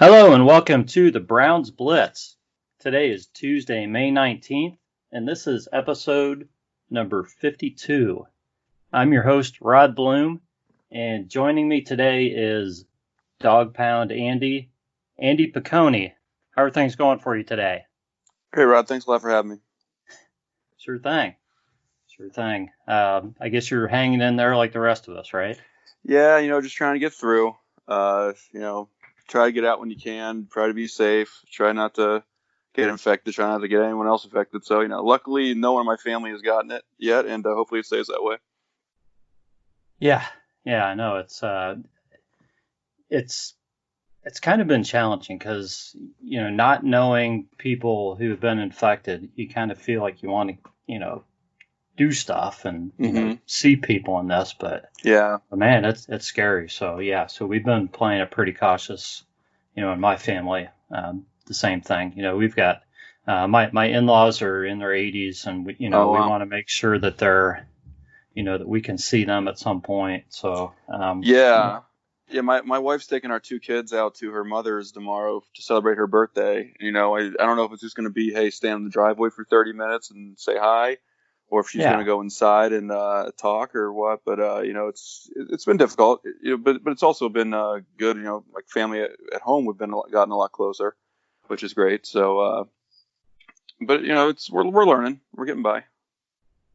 Hello and welcome to the Browns Blitz. Today is Tuesday, May 19th, and this is episode number 52. I'm your host, Rod Bloom, and joining me today is Dog Pound Andy Piccone. How are things going for you today? Hey, Rod. Thanks a lot for having me. Sure thing. I guess you're hanging in there like the rest of us, right? Yeah, just trying to get through. Try to get out when you can. Try to be safe. Try not to get infected. Try not to get anyone else infected. So, luckily no one in my family has gotten it yet, and hopefully it stays that way. Yeah, I know. It's kind of been challenging because, not knowing people who have been infected, you kind of feel like you want to, do stuff and, see people in this, but yeah, man, it's scary. So we've been playing it pretty cautious, in my family. The same thing, we've got, my in-laws are in their 80s and we want to make sure that they're, that we can see them at some point. So, Yeah, my wife's taking our two kids out to her mother's tomorrow to celebrate her birthday. I don't know if it's just going to be, hey, stand in the driveway for 30 minutes and say hi, or if she's going to go inside and talk or what. But it's been difficult. But it's also been good. Like family at home, we've gotten a lot closer, which is great. So, but we're learning. We're getting by.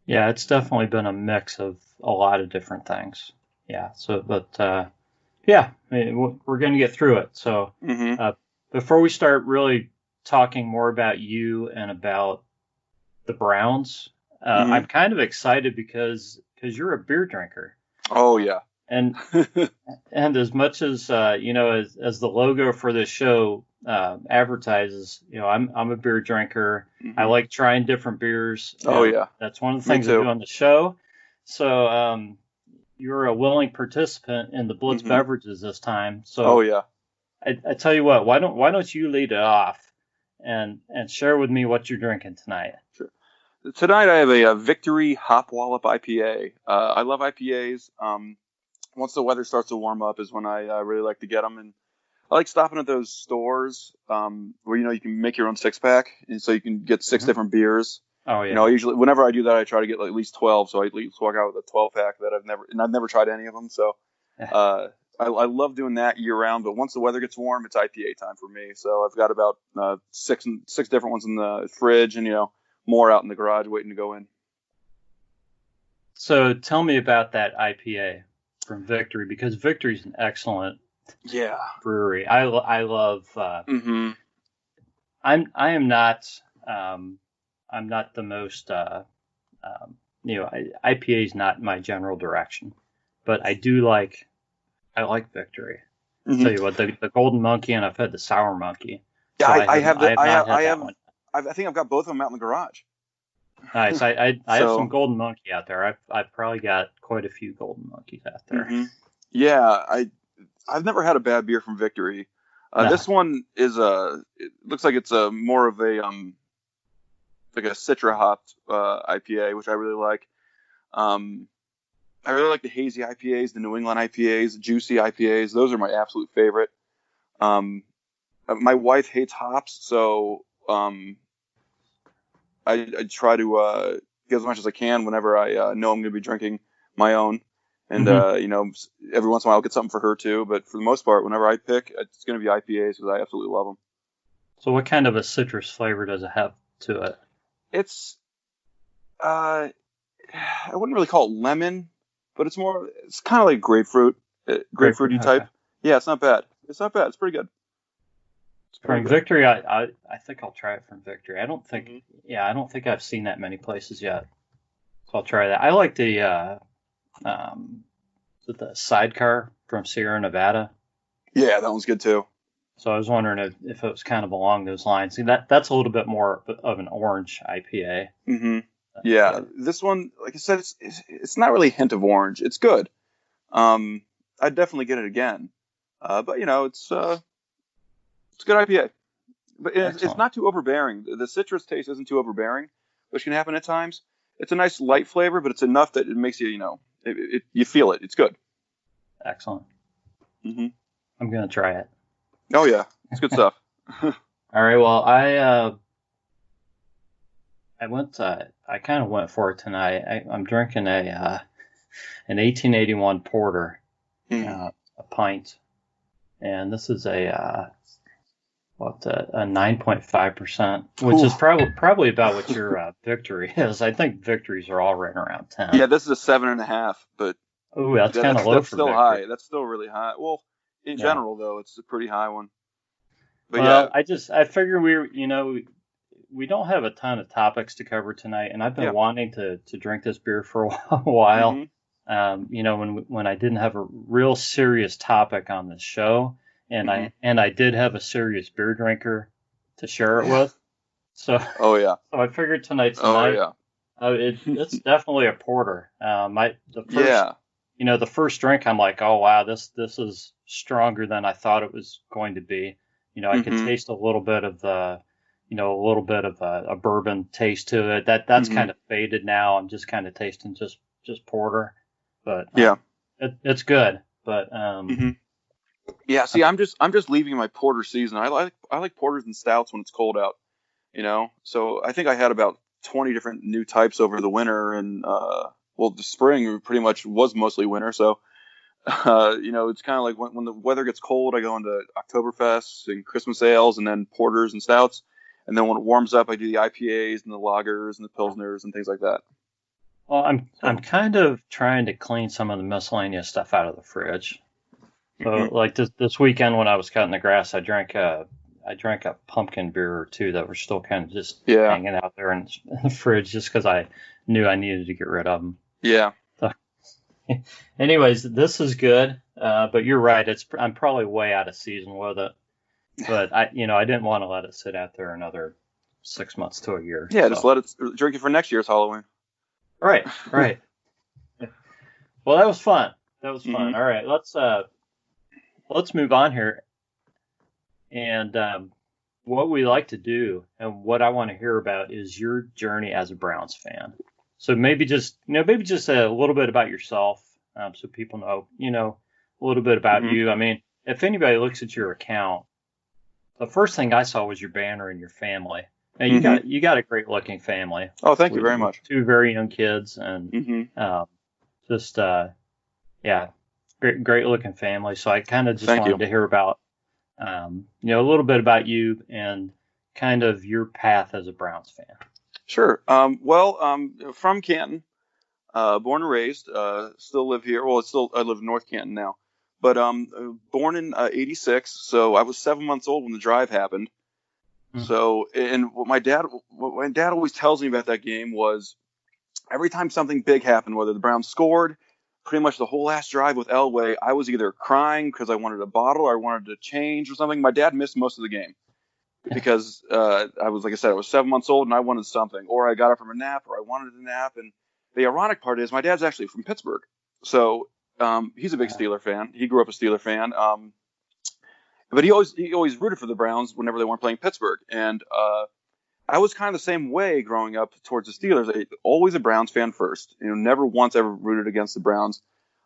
Yeah, it's definitely been a mix of a lot of different things. Yeah. So, but. Yeah, we're going to get through it. So before we start really talking more about you and about the Browns, I'm kind of excited because you're a beer drinker. Oh, yeah. And and as much as, as the logo for this show advertises, I'm a beer drinker. I like trying different beers. Oh, yeah. That's one of the things I do on the show. So, you're a willing participant in the Blitz beverages this time. So, I tell you what, why don't you lead it off and share with me what you're drinking tonight? Sure. Tonight I have a Victory Hop Wallop IPA. I love IPAs. Once the weather starts to warm up is when I really like to get them, and I like stopping at those stores where you can make your own 6-pack, and so you can get 6 different beers. Oh yeah. Usually whenever I do that, I try to get at least 12. So I at least walk out with a 12-pack that I've never tried any of them. So I love doing that year round. But once the weather gets warm, it's IPA time for me. So I've got about six different ones in the fridge, and more out in the garage waiting to go in. So tell me about that IPA from Victory, because Victory's an excellent brewery. I love. I'm not the most, IPA is not my general direction, but I like Victory. Tell you what, the Golden Monkey, and I've had the Sour Monkey. Yeah, so I think I've got both of them out in the garage. Nice. I have some Golden Monkey out there. I've probably got quite a few Golden Monkeys out there. Yeah, I've never had a bad beer from Victory. This one is it looks like it's a more of a like a citra hopped IPA, which I really like. I really like the hazy IPAs, the New England IPAs, the juicy IPAs. Those are my absolute favorite. My wife hates hops, so I try to get as much as I can whenever I know I'm going to be drinking my own. And every once in a while I'll get something for her too. But for the most part, whenever I pick, it's going to be IPAs because I absolutely love them. So what kind of a citrus flavor does it have to it? It's I wouldn't really call it lemon, but it's kind of like grapefruity type. Okay. Yeah, it's not bad. It's pretty good. From Victory, I think I'll try it from Victory. I don't think I've seen that many places yet, so I'll try that. I like the Sidecar from Sierra Nevada. Yeah, that one's good too. So I was wondering if it was kind of along those lines. See, that's a little bit more of an orange IPA. Yeah, this one, like I said, it's not really a hint of orange. It's good. I'd definitely get it again. But it's a good IPA. But it's not too overbearing. The citrus taste isn't too overbearing, which can happen at times. It's a nice light flavor, but it's enough that it makes you, you feel it. It's good. Excellent. I'm going to try it. Oh yeah, it's good stuff. All right. Well, I kind of went for it tonight. I'm drinking an 1881 porter, a pint, and this is a 9.5%, which is probably about what your victory is. I think victories are all right around 10. Yeah, this is a 7.5, but that's kind of low that's for still victory. high. That's still really high. Well, in general though, it's a pretty high one. But well, I figure we don't have a ton of topics to cover tonight, and I've been wanting to drink this beer for a while. When I didn't have a real serious topic on this show, and I did have a serious beer drinker to share it with. So so I figured tonight's the night. It's definitely a porter. The first drink, I'm like, oh wow, this is stronger than I thought it was going to be. I could taste a little bit of the, a bourbon taste to it. That's kind of faded now. I'm just kind of tasting just porter, but it's good. But see, I'm just leaving my porter season. I like porters and stouts when it's cold out. So I think I had about 20 different new types over the winter, and the spring pretty much was mostly winter. So it's kind of like when the weather gets cold, I go into Oktoberfests and Christmas ales, and then porters and stouts. And then when it warms up, I do the IPAs and the lagers and the pilsners and things like that. Well, I'm kind of trying to clean some of the miscellaneous stuff out of the fridge. So like this weekend when I was cutting the grass, I drank a pumpkin beer or two that were still kind of just hanging out there in the fridge just because I knew I needed to get rid of them. Yeah. So, anyways, this is good, but you're right. I'm probably way out of season with it. But I didn't want to let it sit out there another 6 months to a year. Yeah, just let it drink it for next year's Halloween. Right. Well, that was fun. All right, let's move on here. And what we like to do, and what I want to hear about, is your journey as a Browns fan. So maybe just a little bit about yourself, so people know a little bit about you. I mean, if anybody looks at your account, the first thing I saw was your banner and your family. And you got a great looking family. Oh, thank you very much. 2 very young kids, and great looking family. So I kind of just wanted to hear about, a little bit about you and kind of your path as a Browns fan. Sure. From Canton, born and raised, still live here. Well, I live in North Canton now. But born in 86, so I was 7 months old when the drive happened. So, and what my dad always tells me about that game was every time something big happened, whether the Browns scored, pretty much the whole last drive with Elway, I was either crying because I wanted a bottle or I wanted to change or something. My dad missed most of the game because I was 7 months old and I wanted something, or I got up from a nap, or I wanted a nap. And the ironic part is my dad's actually from Pittsburgh, so he's a big Steeler fan. He grew up a Steeler fan. But he always rooted for the Browns whenever they weren't playing Pittsburgh. And I was kind of the same way growing up towards the Steelers. Always a Browns fan first. Never once ever rooted against the Browns.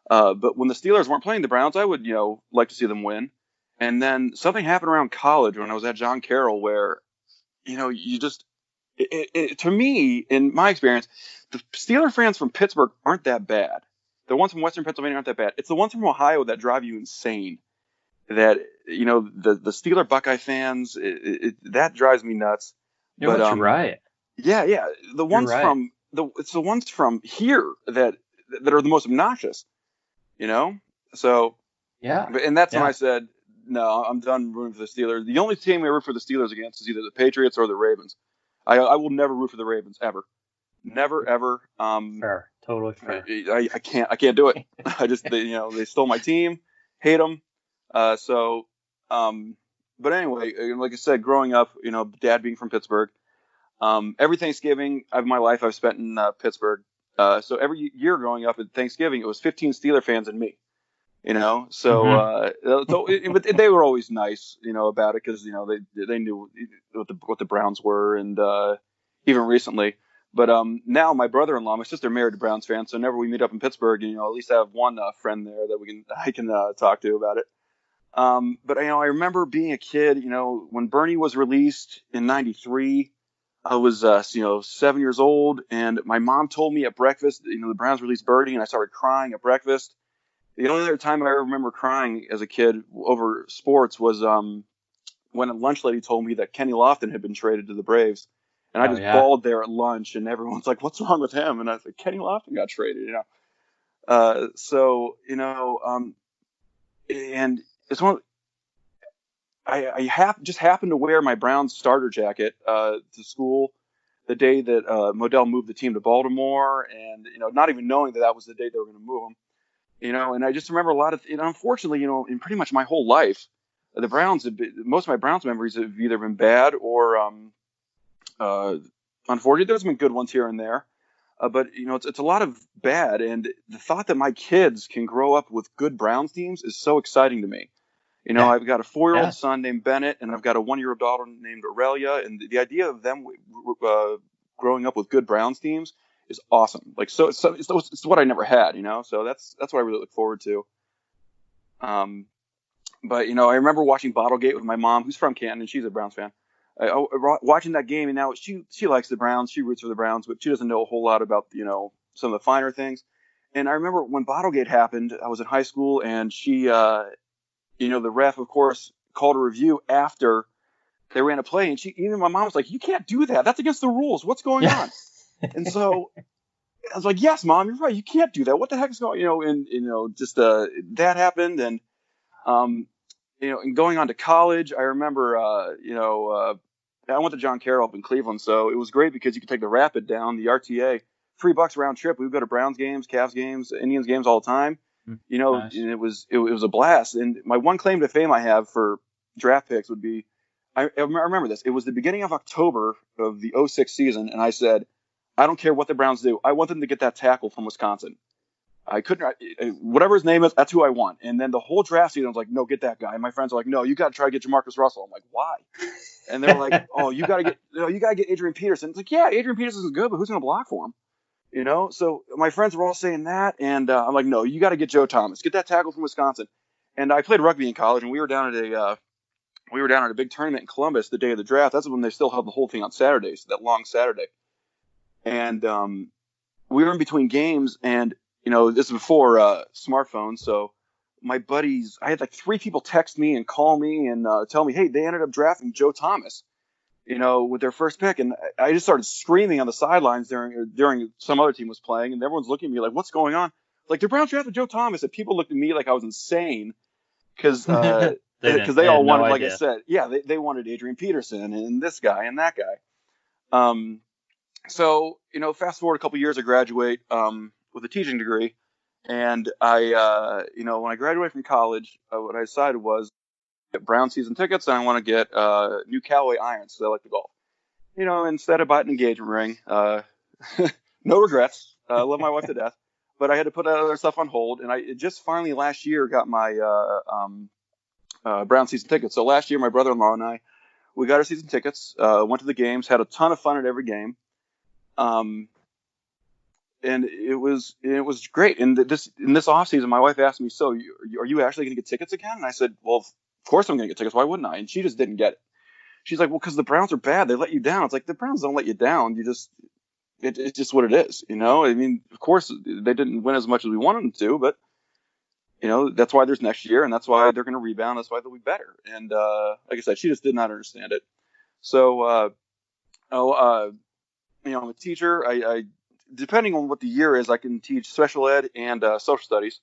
But when the Steelers weren't playing the Browns, I would, like to see them win. And then something happened around college when I was at John Carroll where, you just to me, in my experience, the Steeler fans from Pittsburgh aren't that bad. The ones from Western Pennsylvania aren't that bad. It's the ones from Ohio that drive you insane. That, the Steeler Buckeye fans, that drives me nuts. You're right. Yeah. The ones from it's the ones from here that are the most obnoxious, So and that's when I said, no, I'm done rooting for the Steelers. The only team I root for the Steelers against is either the Patriots or the Ravens. I will never root for the Ravens ever. Never ever. Fair. Totally fair. I can't do it. I just they stole my team. Hate them. But anyway, like I said, growing up, dad being from Pittsburgh, every Thanksgiving of my life I've spent in Pittsburgh. So every year growing up at Thanksgiving, it was 15 Steeler fans and me, So but they were always nice, about it because they knew what the Browns were, and even recently. But now my brother-in-law, my sister married a Browns fan, so whenever we meet up in Pittsburgh, at least I have one friend there that I can talk to about it. But I remember being a kid, when Bernie was released in '93. I was, 7 years old, and my mom told me at breakfast, the Browns released Bernie, and I started crying at breakfast. The only other time I remember crying as a kid over sports was when a lunch lady told me that Kenny Lofton had been traded to the Braves. And I Oh just yeah. bawled there at lunch, and everyone's like, "What's wrong with him?" And I said, "Kenny Lofton got traded." And it's one. Just happened to wear my Browns starter jacket to school the day that Modell moved the team to Baltimore, and not even knowing that was the day they were going to move him. And I just remember a lot of. Unfortunately, in pretty much my whole life, the Browns most of my Browns memories have either been bad or unfortunate. There's been good ones here and there. But it's a lot of bad, and the thought that my kids can grow up with good Browns teams is so exciting to me. Yeah. I've got a 4-year-old Yeah. son named Bennett, and I've got a 1-year-old daughter named Aurelia, and the idea of them growing up with good Browns teams is awesome. Like, so it's what I never had, So that's what I really look forward to. But I remember watching Bottlegate with my mom, who's from Canton, and she's a Browns fan. Watching that game, and now she likes the Browns, she roots for the Browns, but she doesn't know a whole lot about some of the finer things. And I remember when Bottlegate happened, I was in high school, and she, the ref, of course, called a review after they ran a play, and even my mom was like, "You can't do that. That's against the rules. What's going on?" And so I was like, "Yes, Mom, you're right. You can't do that. What the heck is going?" Just that happened, and and going on to college, I remember, I went to John Carroll up in Cleveland, so it was great because you could take the Rapid down, the RTA, $3 round trip. We would go to Browns games, Cavs games, Indians games all the time. Nice. And it was a blast. And my one claim to fame I have for draft picks would be, I remember this. It was the beginning of October of the '06 season, and I said, I don't care what the Browns do. I want them to get that tackle from Wisconsin. I couldn't, whatever his name is, that's who I want. And then the whole draft season, I was like, no, get that guy. And my friends are like, no, you got to try to get Jamarcus Russell. I'm like, why? And they're like, oh, you got to get Adrian Peterson. It's like, yeah, Adrian Peterson is good, but who's going to block for him? So my friends were all saying that. And I'm like, no, you got to get Joe Thomas. Get that tackle from Wisconsin. And I played rugby in college, and we were down at a big tournament in Columbus the day of the draft. That's when they still held the whole thing on Saturdays, that long Saturday. And we were in between games, and this is before smartphones, so my buddies, I had like 3 people text me and call me and tell me, hey, they ended up drafting Joe Thomas, with their first pick. And I just started screaming on the sidelines during some other team was playing, and everyone's looking at me like, what's going on? Like, the Browns drafted Joe Thomas, and people looked at me like I was insane because they all wanted, like I said, yeah, they wanted Adrian Peterson and this guy and that guy. So, fast forward a couple years, I graduate with a teaching degree. And I, when I graduated from college, what I decided was get Brown season tickets, and I want to get new Callaway irons because I like to golf. Instead of buying an engagement ring, no regrets. Love my wife to death, but I had to put other stuff on hold. And I just finally last year got my Brown season tickets. So last year, my brother-in-law and I, we got our season tickets, went to the games, had a ton of fun at every game. And it was great. And in this off season, my wife asked me, "So, are you actually going to get tickets again?" And I said, "Well, of course I'm going to get tickets. Why wouldn't I?" And she just didn't get it. She's like, "Well, because the Browns are bad. They let you down." It's like, the Browns don't let you down. It's just what it is. I mean, of course they didn't win as much as we wanted them to, but that's why there's next year, and that's why they're going to rebound. That's why they'll be better. And like I said, she just did not understand it. So, I'm a teacher. I depending on what the year is, I can teach special ed and social studies.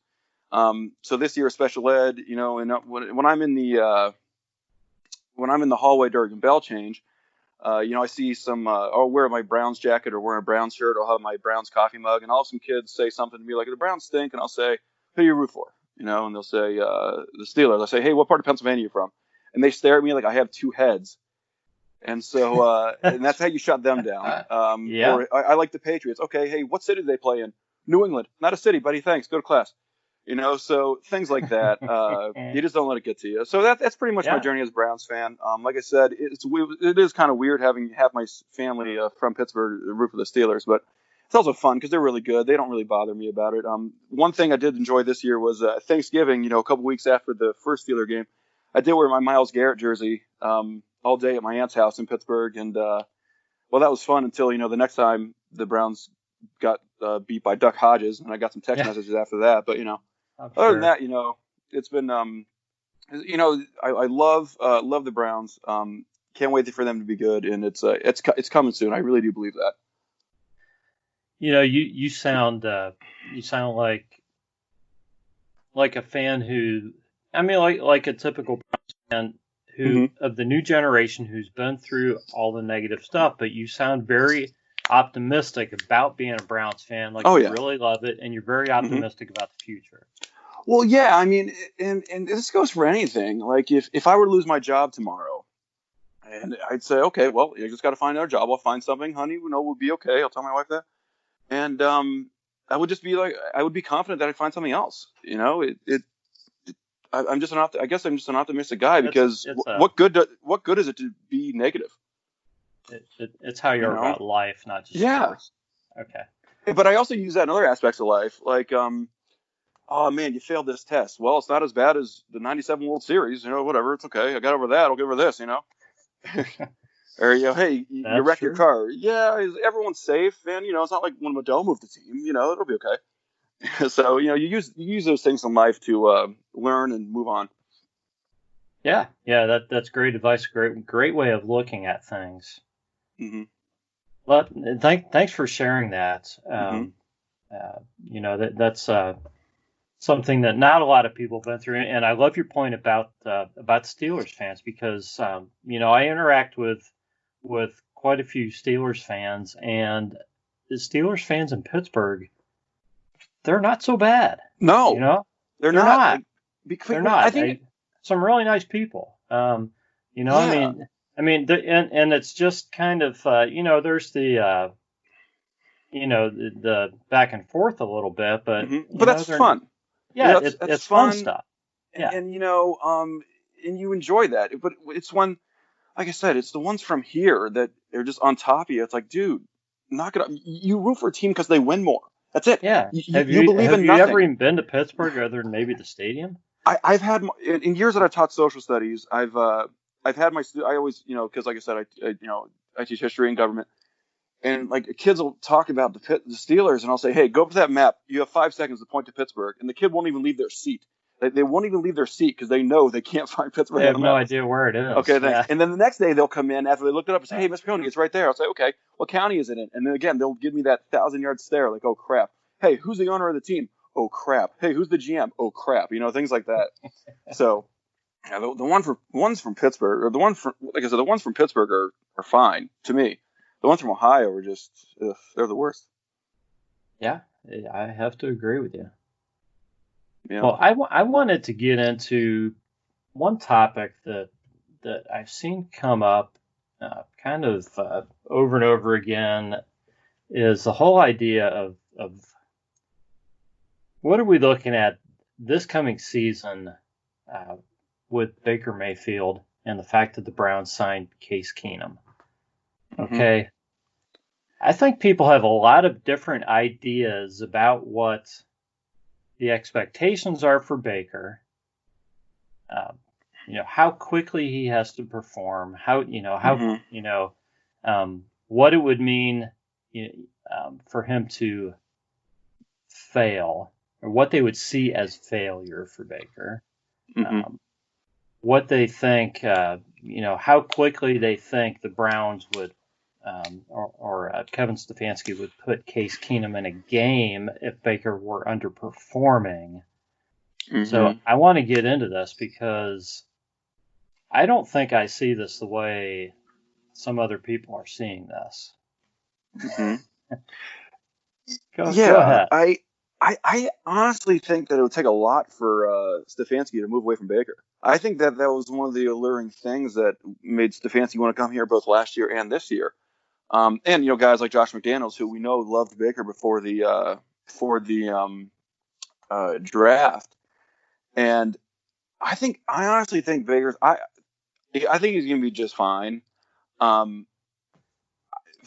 So this year, special ed, and when I'm in the hallway during bell change, I see I'll wear my Browns jacket or wear a Browns shirt. I'll have my Browns coffee mug, and I'll have some kids say something to me like, "The Browns stink," and I'll say, "Who do you root for?" And they'll say the Steelers. I'll say, "Hey, what part of Pennsylvania are you from?" And they stare at me like I have 2 heads. And so, and that's how you shut them down. Yeah. Or I like the Patriots. Okay, hey, what city do they play in? New England. Not a city, buddy. Thanks. Go to class. So things like that. You just don't let it get to you. So that's pretty much my journey as a Browns fan. Like I said, it is kind of weird having half my family from Pittsburgh root for the Steelers, but it's also fun because they're really good. They don't really bother me about it. One thing I did enjoy this year was Thanksgiving. A couple weeks after the first Steeler game, I did wear my Myles Garrett jersey all day at my aunt's house in Pittsburgh, and well, that was fun until the next time the Browns got beat by Duck Hodges, and I got some text messages after that. But other than that, it's been I love the Browns. Can't wait for them to be good, and it's coming soon. I really do believe that. You sound like a fan who, I mean, like a typical fan who of the new generation who's been through all the negative stuff, but you sound very optimistic about being a Browns fan. Like you really love it, and you're very optimistic about the future. Well, yeah, I mean, and this goes for anything. Like if I were to lose my job tomorrow, and I'd say, okay, well, you just got to find another job. I'll find something, honey. We'll be okay. I'll tell my wife that. And I would just be like, I would be confident that I'd find something else. I'm just I guess I'm just an optimistic guy because what good is it to be negative? It's how you're about life, not just sports. Okay. But I also use that in other aspects of life, like oh man, you failed this test. Well, it's not as bad as the '97 World Series. Whatever, it's okay. I got over that. I'll get over this. Or hey, you wrecked your car. Yeah, everyone's safe, and it's not like when Madell moved the team. It'll be okay. So you use those things in life to learn and move on. Yeah, that's great advice. Great way of looking at things. Well, thanks for sharing that. That's something that not a lot of people have been through, and I love your point about Steelers fans because I interact with quite a few Steelers fans, and the Steelers fans in Pittsburgh, they're not so bad. No, they're not. They're not. I think some really nice people. I mean, and it's just kind of there's the the back and forth a little bit, but that's fun. Yeah, it's fun stuff. Yeah, and and you enjoy that. But it's one, like I said, it's the ones from here that are just on top of you. It's like, dude, knock it up. You root for a team because they win more. That's it. Yeah. You believe in nothing. Have you ever even been to Pittsburgh other than maybe the stadium? I've had in years that I've taught social studies. I've had I always because like I said I teach history and government. And like kids will talk about the Steelers, and I'll say, "Hey, go up to that map. You have 5 seconds to point to Pittsburgh." And the kid won't even leave their seat. They won't even leave their seat because they know they can't find Pittsburgh. They have no idea where it is. Okay, thanks. Yeah. And then the next day they'll come in after they looked it up and say, "Hey, Mr. Coney, it's right there." I'll say, "Okay, what county is it in?" And then again they'll give me that 1,000-yard stare, like, "Oh crap." Hey, who's the owner of the team? Oh crap. Hey, who's the GM? Oh crap. Things like that. So, yeah, the ones from Pittsburgh, or the ones from Pittsburgh are fine to me. The ones from Ohio are just, they're the worst. Yeah, I have to agree with you. Yeah. Well, I wanted to get into one topic that I've seen come up kind of over and over again is the whole idea of what are we looking at this coming season with Baker Mayfield and the fact that the Browns signed Case Keenum. Okay. I think people have a lot of different ideas about what the expectations are for Baker. How quickly he has to perform, what it would mean for him to fail, or what they would see as failure for Baker. What they think, how quickly they think the Browns would, or Kevin Stefanski would put Case Keenum in a game if Baker were underperforming. So I want to get into this because I don't think I see this the way some other people are seeing this. Go ahead. I honestly think that it would take a lot for Stefanski to move away from Baker. I think that was one of the alluring things that made Stefanski want to come here both last year and this year. And guys like Josh McDaniels, who we know loved Baker before the draft. And I honestly think Baker's. I think he's going to be just fine.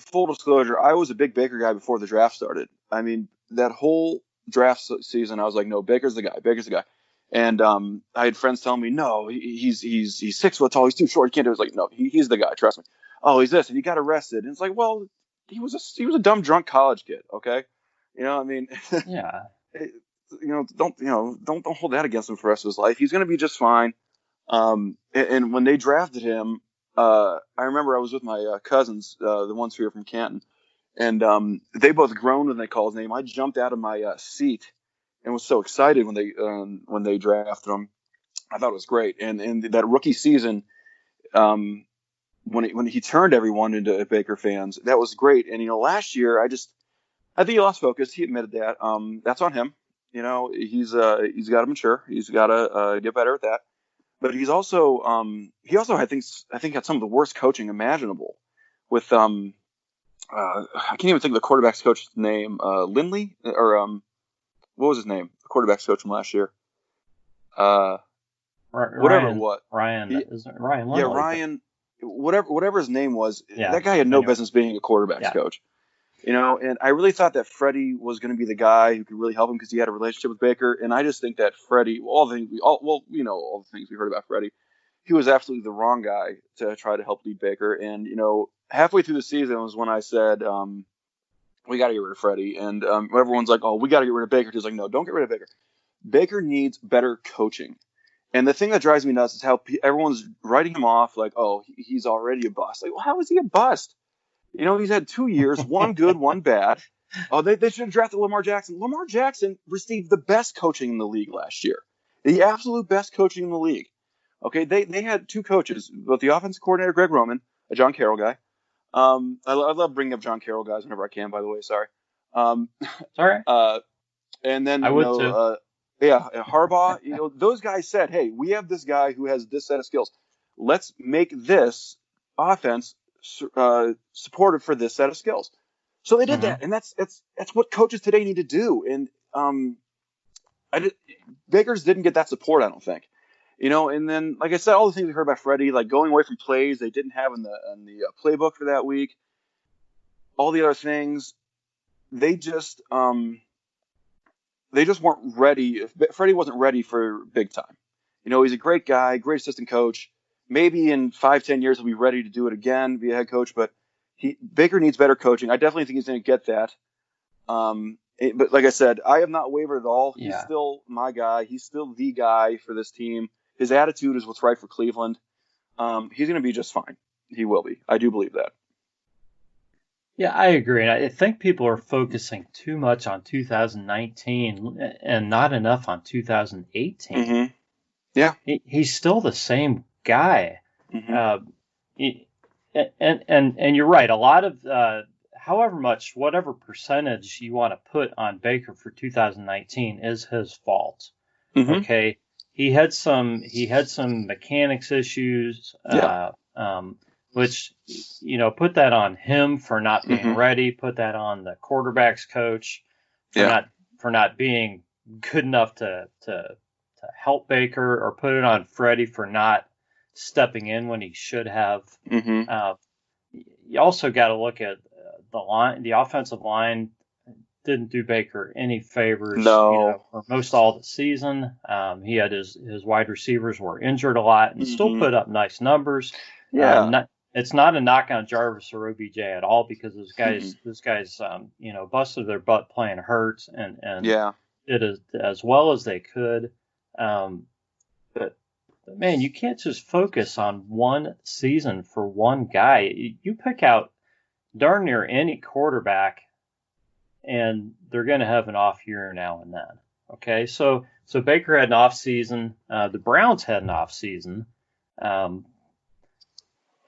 full disclosure, I was a big Baker guy before the draft started. I mean, that whole draft season, I was like, no, Baker's the guy. Baker's the guy. And I had friends telling me, no, he's 6 foot tall. He's too short. He can't do it. I was like, no, he's the guy. Trust me. Oh, he's this, and he got arrested. And it's like, well, he was a dumb drunk college kid. Okay, I mean, yeah. Don't hold that against him for the rest of his life. He's going to be just fine. And when they drafted him, I remember I was with my cousins, the ones who are from Canton, and they both groaned when they called his name. I jumped out of my seat and was so excited when they drafted him. I thought it was great. And that rookie season, when he turned everyone into Baker fans, that was great. And last year I think he lost focus. He admitted that. That's on him. He's got to mature. He's got to get better at that. But he's also I think had some of the worst coaching imaginable. With I can't even think of the quarterback's coach's name. Lindley or what was his name? The quarterback's coach from last year. Whatever it was. Ryan. Isn't it Ryan Lindley? Yeah, Ryan. Whatever his name was. Yeah, that guy had no business being a quarterback's coach. And I really thought that Freddie was going to be the guy who could really help him because he had a relationship with Baker. And I just think that Freddie, all the things we heard about Freddie, he was absolutely the wrong guy to try to help lead Baker. And, halfway through the season was when I said, we got to get rid of Freddie. And everyone's like, oh, we got to get rid of Baker. He's like, no, don't get rid of Baker. Baker needs better coaching. And the thing that drives me nuts is how everyone's writing him off like, oh, he's already a bust. Like, well, how is he a bust? He's had 2 years, one good, one bad. Oh, they should have drafted Lamar Jackson. Lamar Jackson received the best coaching in the league last year. The absolute best coaching in the league. Okay, they had 2 coaches, both the offensive coordinator, Greg Roman, a John Carroll guy. I love bringing up John Carroll guys whenever I can, by the way. Sorry. Sorry. And then, I would too. Harbaugh, those guys said, hey, we have this guy who has this set of skills. Let's make this offense supportive for this set of skills. So they did that, and that's what coaches today need to do. And Baker's didn't get that support, I don't think. And then, like I said, all the things we heard about Freddie, like going away from plays they didn't have in the playbook for that week, all the other things, they just weren't ready. Freddie wasn't ready for big time. He's a great guy, great assistant coach. Maybe in 5-10 years he'll be ready to do it again, be a head coach. But Baker needs better coaching. I definitely think he's going to get that. But like I said, I have not wavered at all. He's still my guy. He's still the guy for this team. His attitude is what's right for Cleveland. He's going to be just fine. He will be. I do believe that. Yeah, I agree. And I think people are focusing too much on 2019 and not enough on 2018. Mm-hmm. Yeah. He's still the same guy. Mm-hmm. And you're right. A lot of whatever percentage you want to put on Baker for 2019 is his fault. Mm-hmm. Okay. He had some mechanics issues, which, put that on him for not being ready, put that on the quarterback's coach for not being good enough to help Baker, or put it on Freddie for not stepping in when he should have. Mm-hmm. You also got to look at the line. The offensive line didn't do Baker any favors. No. For most all the season. He had his wide receivers were injured a lot and still put up nice numbers. Yeah. It's not a knock on Jarvis or OBJ at all, because those guys busted their butt playing hurt and did as well as they could. But man, you can't just focus on one season for one guy. You pick out darn near any quarterback, and they're going to have an off year now and then. Okay, so Baker had an off season. The Browns had an off season.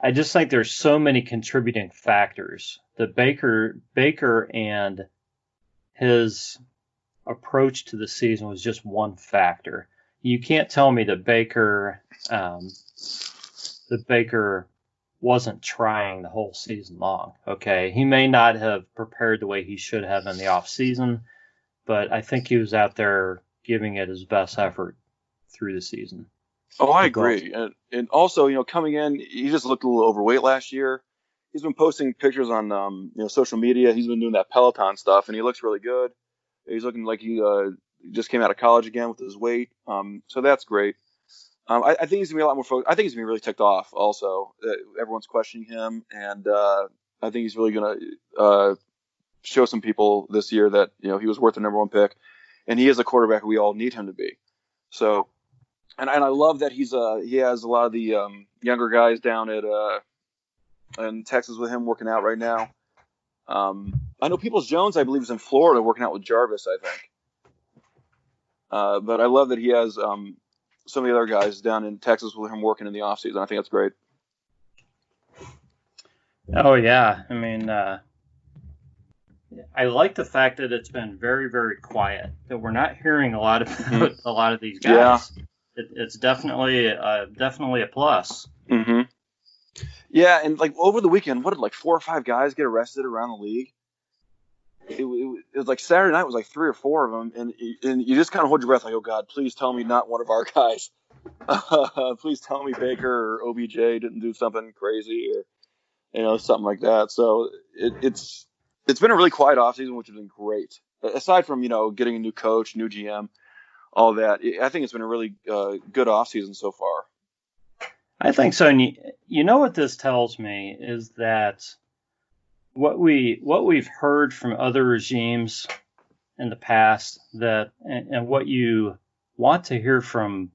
I just think there's so many contributing factors. The Baker and his approach to the season was just one factor. You can't tell me that Baker wasn't trying the whole season long. Okay, he may not have prepared the way he should have in the off season, but I think he was out there giving it his best effort through the season. Oh, I agree. And also, coming in, he just looked a little overweight last year. he's been posting pictures on social media. He's been doing that Peloton stuff, and he looks really good. He's looking like he just came out of college again with his weight. So that's great. I think he's gonna be a lot more focused. I think he's gonna be really ticked off. Also, everyone's questioning him, and I think he's really gonna show some people this year that he was worth the number one pick, and he is a quarterback we all need him to be. So, and I love that he has a lot of the younger guys down at in Texas with him working out right now. I know Peoples-Jones, I believe, is in Florida working out with Jarvis, I think. But I love that he has some of the other guys down in Texas with him working in the offseason. I think that's great. Oh, yeah. I mean, I like the fact that it's been very, very quiet, that we're not hearing a lot of a lot of these guys. Yeah. It's definitely a plus. Mm-hmm. Yeah, and like over the weekend, what did like 4 or 5 guys get arrested around the league? It was like Saturday night was like 3 or 4 of them, and you just kind of hold your breath like, oh God, please tell me not one of our guys. Please tell me Baker or OBJ didn't do something crazy or something like that. So it's been a really quiet offseason, which has been great. Aside from getting a new coach, new GM, all that, I think it's been a really good offseason so far. I think so. And you know what this tells me is that what we've heard from other regimes in the past, that and what you want to hear from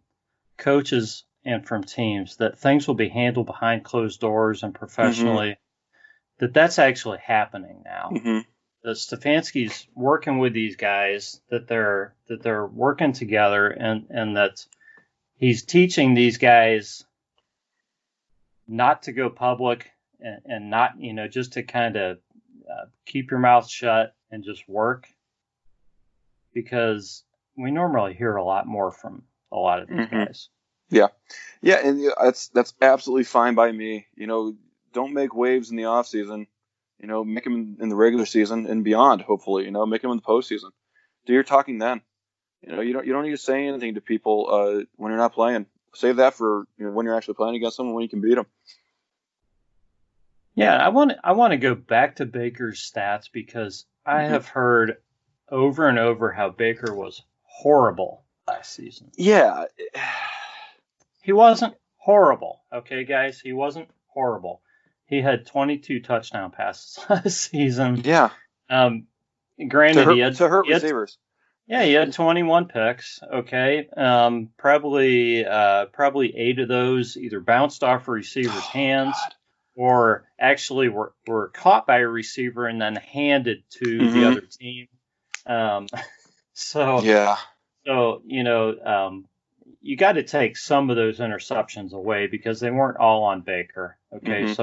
coaches and from teams, that things will be handled behind closed doors and professionally, that's actually happening now. That Stefanski's working with these guys, that they're working together, and that he's teaching these guys not to go public and not, just to kind of keep your mouth shut and just work, because we normally hear a lot more from a lot of these guys. Yeah. Yeah. And that's absolutely fine by me. Don't make waves in the off season, make them in the regular season and beyond. Hopefully, make them in the postseason. Do your talking then. You don't need to say anything to people when you're not playing. Save that for when you're actually playing against them, when you can beat them. Yeah, I want to go back to Baker's stats, because I have heard over and over how Baker was horrible last season. Yeah. He wasn't horrible, okay, guys? He wasn't horrible. He had 22 touchdown passes last season. Yeah. Granted, he had receivers. Yeah, he had 21 picks. Okay, probably 8 of those either bounced off a receiver's hands, or actually were caught by a receiver and then handed to the other team. So you got to take some of those interceptions away, because they weren't all on Baker. Okay,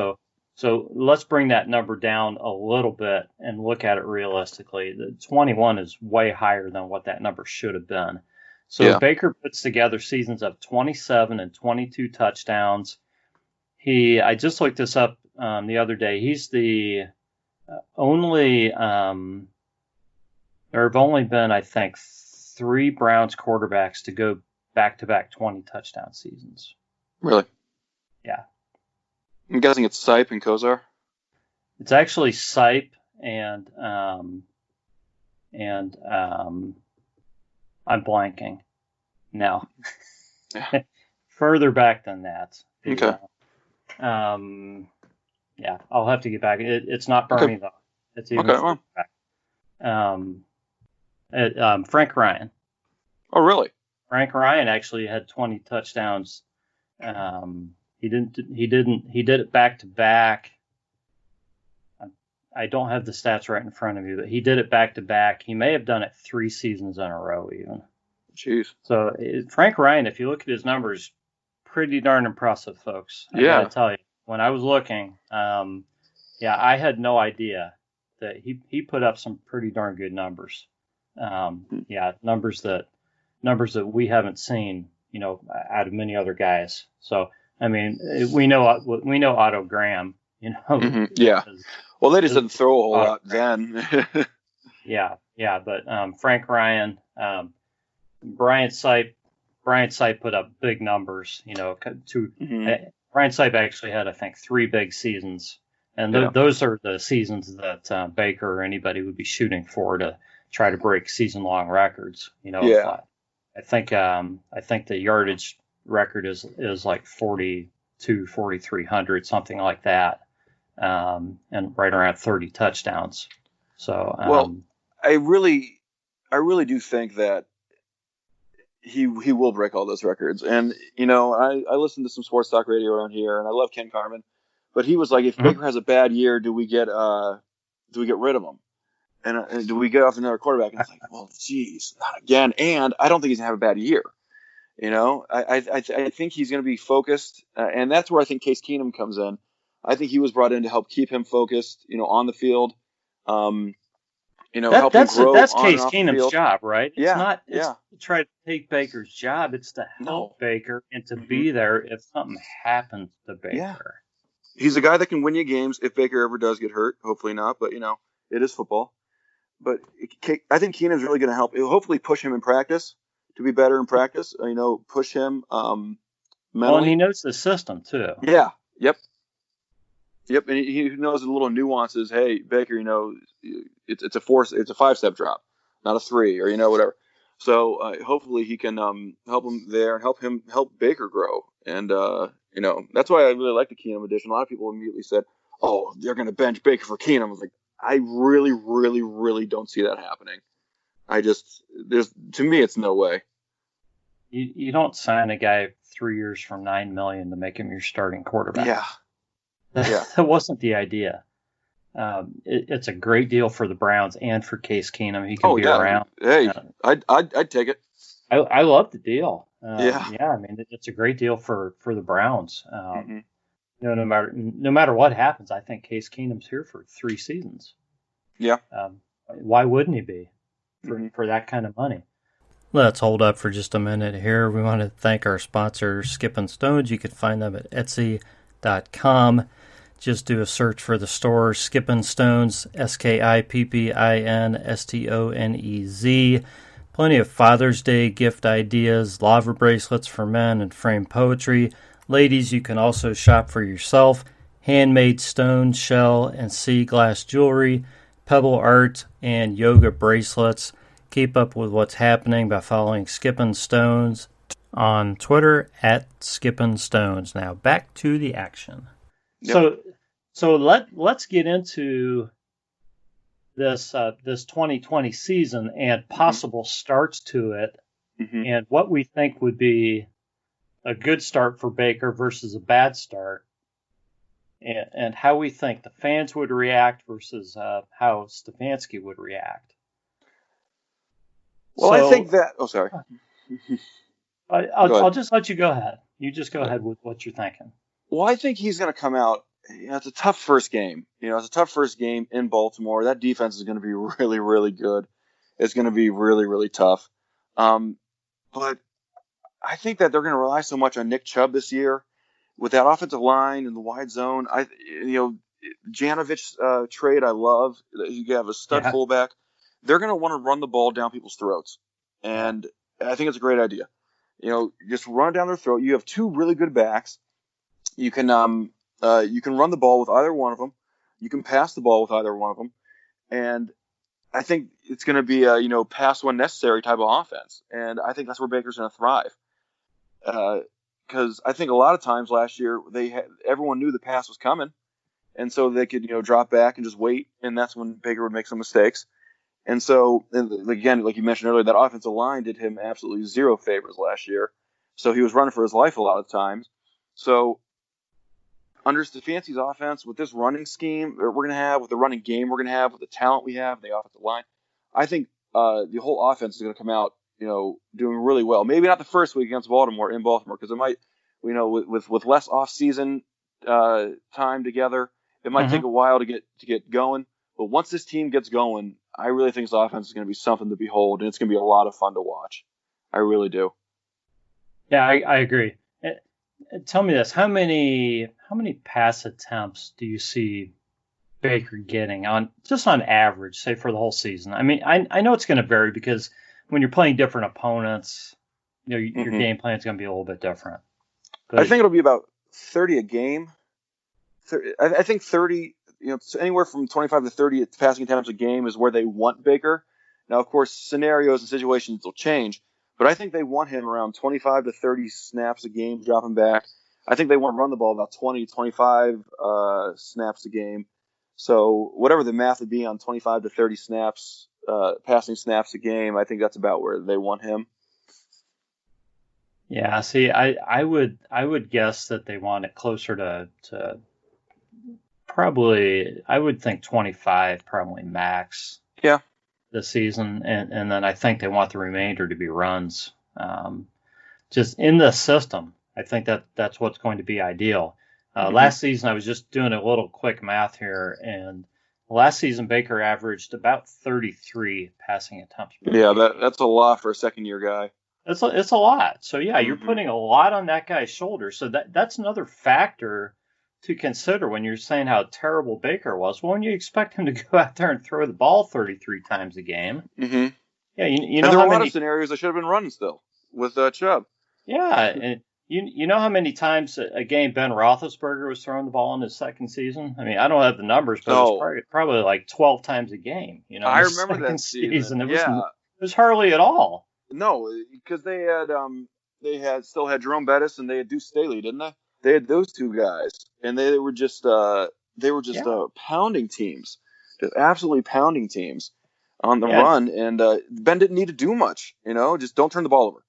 so let's bring that number down a little bit and look at it realistically. The 21 is way higher than what that number should have been. So Baker puts together seasons of 27 and 22 touchdowns. I just looked this up the other day. He's the only there have only been, I think, 3 Browns quarterbacks to go back-to-back 20 touchdown seasons. Really? Yeah. I'm guessing it's Sipe and Kozar. It's actually Sipe and I'm blanking now. Further back than that. Okay. Yeah, I'll have to get back. It's not Bernie though. It's even back. Frank Ryan. Oh, really? Frank Ryan actually had 20 touchdowns. He did it back to back. I don't have the stats right in front of me, but he did it back to back. He may have done it 3 seasons in a row even. Jeez. So Frank Ryan, if you look at his numbers, pretty darn impressive, folks. I gotta tell you, when I was looking, I had no idea that he put up some pretty darn good numbers. Numbers that we haven't seen, out of many other guys. So, I mean, we know Otto Graham, Well, they just didn't throw a whole lot then. But Frank Ryan, Brian Sipe put up big numbers, Brian Sipe actually had, I think, 3 big seasons And Yeah. those are the seasons that Baker or anybody would be shooting for to try to break season-long records. Yeah. I think the yardage record is like 4,300, something like that, and right around 30 touchdowns. So, Well, I really do think that he will break all those records. And I listen to some sports talk radio around here, and I love Ken Carman, but he was like, if Baker has a bad year, do we get rid of him? And do we get off another quarterback? And it's like, well, geez, not again. And I don't think he's gonna have a bad year. I think he's going to be focused, and that's where I think Case Keenum comes in. I think he was brought in to help keep him focused, on the field. Help him grow that's on Case and off the Keenum's field. job, right? It's Yeah, not yeah. to try to take Baker's job. It's to help Baker and to be there if something happens to Baker. Yeah. He's a guy that can win you games if Baker ever does get hurt. Hopefully not, but it is football. But I think Keenum's really going to help. It'll hopefully push him in practice to be better in practice. Push him mentally. Well, and he knows the system too. Yeah. Yep. And he knows the little nuances. Hey, Baker, it's a 5-step drop, not a 3, or whatever. So hopefully he can help him there and help Baker grow. And that's why I really like the Keenum edition. A lot of people immediately said, "Oh, they're going to bench Baker for Keenum." I was like, I really, really, really don't see that happening. To me, it's no way. You don't sign a guy 3 years for $9 million to make him your starting quarterback. Yeah. That wasn't the idea. It's a great deal for the Browns and for Case Keenum. He can be around. Hey, I'd take it. I love the deal. Yeah. I mean, it's a great deal for the Browns. No matter what happens, I think Case Keenum's here for 3 seasons. Yeah. Why wouldn't he be for that kind of money? Let's hold up for just a minute here. We want to thank our sponsor, Skippin' Stones. You can find them at Etsy.com. Just do a search for the store, Skippin' Stones, SKIPPINSTONEZ. Plenty of Father's Day gift ideas, lava bracelets for men, and framed poetry. Ladies, you can also shop for yourself. Handmade stone, shell, and sea glass jewelry, pebble art, and yoga bracelets. Keep up with what's happening by following Skippin' Stones on Twitter at Skippin' Stones. Now back to the action. Yep. So let's get into this 2020 season and possible starts to it, and what we think would be a good start for Baker versus a bad start, and how we think the fans would react versus how Stefanski would react. Well, I think that. Oh, sorry. I'll just let you go ahead. You just go ahead with what you're thinking. Well, I think he's going to come out. It's a tough first game. It's a tough first game in Baltimore. That defense is going to be really, really good. It's going to be really, really tough. But I think that they're going to rely so much on Nick Chubb this year with that offensive line and the wide zone. Janovic's trade I love. You have a stud fullback. They're going to want to run the ball down people's throats, and I think it's a great idea. Just run it down their throat. You have 2 really good backs. You can run the ball with either one of them. You can pass the ball with either one of them, and I think it's going to be a pass when necessary type of offense, and I think that's where Baker's going to thrive. Because I think a lot of times last year everyone knew the pass was coming, and so they could drop back and just wait, and that's when Baker would make some mistakes. And so, again, like you mentioned earlier, that offensive line did him absolutely zero favors last year. So he was running for his life a lot of times. So under Stefanski's offense, with this running scheme we're going to have, with the running game we're going to have, with the talent we have, the offensive line, I think the whole offense is going to come out, doing really well. Maybe not the first week against Baltimore, because it might, with less off-season time together, it might take a while to get going. But once this team gets going, I really think this offense is going to be something to behold, and it's going to be a lot of fun to watch. I really do. Yeah, I agree. Tell me this: how many pass attempts do you see Baker getting on average, say for the whole season? I mean, I know it's going to vary because when you're playing different opponents, your game plan is going to be a little bit different. But I think it'll be about 30 a game. I think 30 anywhere from 25 to 30 passing attempts a game is where they want Baker. Now, of course, scenarios and situations will change, but I think they want him around 25 to 30 snaps a game, dropping back. I think they want to run the ball about 20, 25 snaps a game. So whatever the math would be on 25 to 30 snaps, passing snaps a game, I think that's about where they want him. Yeah, see, I would guess that they want it closer to probably, I would think 25 probably max. Yeah. This season, and then I think they want the remainder to be runs. Just in the system, I think that's what's going to be ideal. Last season, I was just doing a little quick math here, and last season Baker averaged about 33 passing attempts per game. Yeah, that's a lot for a second-year guy. It's a lot. So yeah, you're putting a lot on that guy's shoulders. So that's another factor to consider when you're saying how terrible Baker was. Well, when you expect him to go out there and throw the ball 33 times a game. Mm-hmm. Yeah, you know, and there are a lot of scenarios that should have been running still with Chubb. Yeah, and you know how many times a game Ben Roethlisberger was throwing the ball in his second season? I mean, I don't have the numbers, but it was probably like 12 times a game. I remember that season. It was hardly at all. No, because they still had Jerome Bettis and they had Deuce Staley, didn't they? They had those two guys, and they were just pounding teams, just absolutely pounding teams on the run. And Ben didn't need to do much, just don't turn the ball over.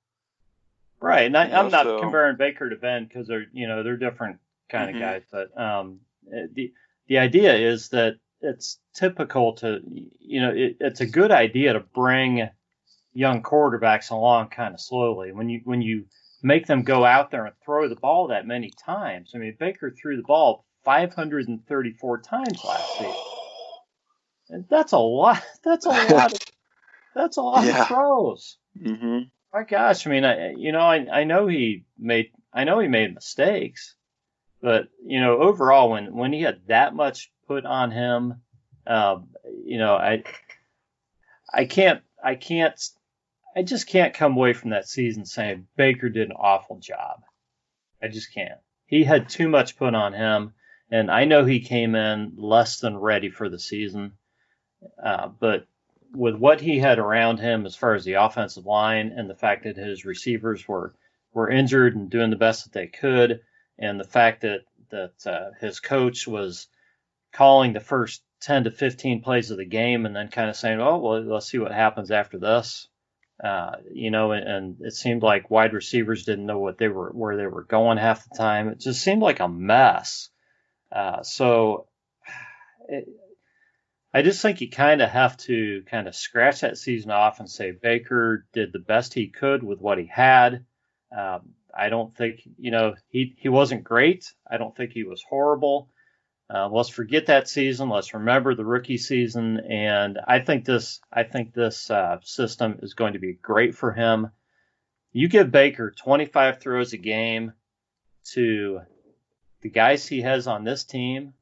Right, and I'm not comparing Baker to Ben because they're different kind of guys, but the idea is that it's typical to it's a good idea to bring young quarterbacks along kind of slowly when you make them go out there and throw the ball that many times. I mean, Baker threw the ball 534 times last season. And that's a lot. That's a lot of throws. Mm-hmm. My gosh, I mean, I know he made mistakes, but overall, when he had that much put on him, I just can't come away from that season saying Baker did an awful job. I just can't. He had too much put on him, and I know he came in less than ready for the season, but with what he had around him as far as the offensive line and the fact that his receivers were injured and doing the best that they could, and the fact that his coach was calling the first 10 to 15 plays of the game and then kind of saying, oh, well, let's see what happens after this. And it seemed like wide receivers didn't know where they were going half the time. It just seemed like a mess. I just think you kind of have to kind of scratch that season off and say Baker did the best he could with what he had. I don't think, he wasn't great. I don't think he was horrible. Let's forget that season. Let's remember the rookie season. And I think this system is going to be great for him. You give Baker 25 throws a game to the guys he has on this team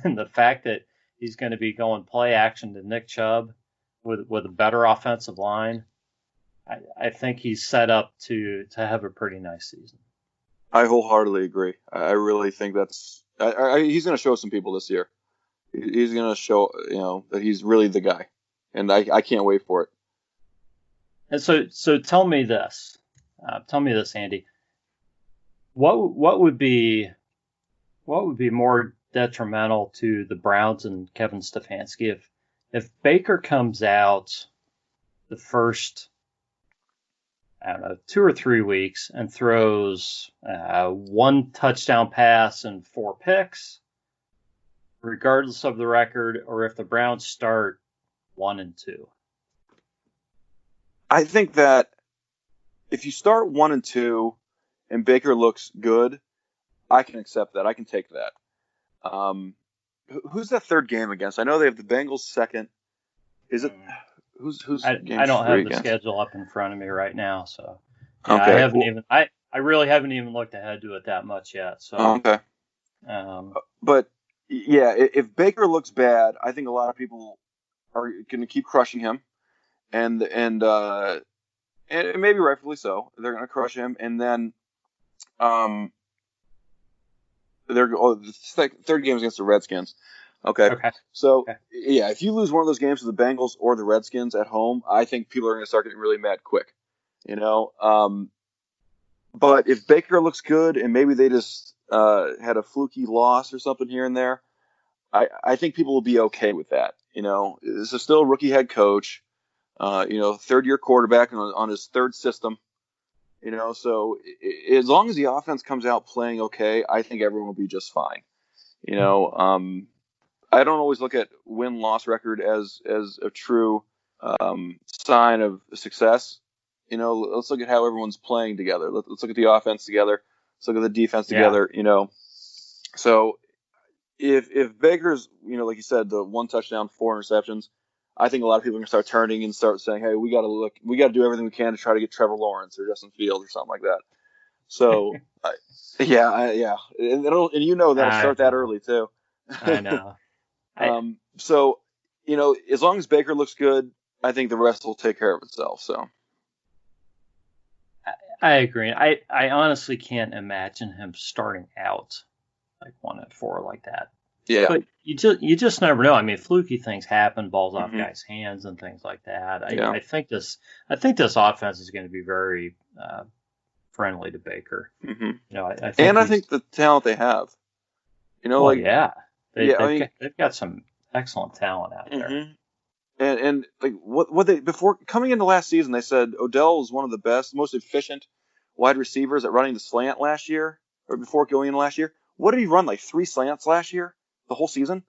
and the fact that he's going to be going play action to Nick Chubb with a better offensive line. I think he's set up to have a pretty nice season. I wholeheartedly agree. I really think that's he's going to show some people this year. He's going to show that he's really the guy, and I can't wait for it. And so tell me this, Andy. What would be more detrimental to the Browns and Kevin Stefanski if Baker comes out the first, 2 or 3 weeks and throws 1 touchdown pass and 4 picks, regardless of the record, or if the Browns start 1-2? I think that if you start 1-2 and Baker looks good, I can accept that. I can take that. Who's that third game against? I know they have the Bengals second. Is it who's? I don't have the schedule up in front of me right now, so yeah, okay. I really haven't even looked ahead to it that much yet. So okay. But yeah, if Baker looks bad, I think a lot of people are going to keep crushing him, and maybe rightfully so. They're going to crush him, and then the third game against the Redskins. Okay. Okay. So, Okay. yeah, if you lose one of those games to the Bengals or the Redskins at home, I think people are going to start getting really mad quick. But if Baker looks good and maybe they just had a fluky loss or something here and there, I think people will be okay with that. This is still a rookie head coach, third-year quarterback on his third system. So as long as the offense comes out playing okay, I think everyone will be just fine. I don't always look at win-loss record as a true sign of success. Let's look at how everyone's playing together. Let's look at the offense together. Let's look at the defense together. So if Baker's, like you said, the one touchdown, 4 interceptions, I think a lot of people are gonna start turning and start saying, "Hey, we got to do everything we can to try to get Trevor Lawrence or Justin Fields or something like that." So, yeah, and that'll start that early too. I know. So, as long as Baker looks good, I think the rest will take care of itself. So, I agree. I honestly can't imagine him starting out like 1-4 like that. Yeah. But you just never know. I mean, fluky things happen, balls off guys' hands and things like that. I think this offense is going to be very friendly to Baker. I think the talent they have. They've got some excellent talent out there. And like what they before coming into last season, they said Odell was one of the best, most efficient wide receivers at running the slant last year, or before going in last year. What did he run, like 3 slants last year, the whole season?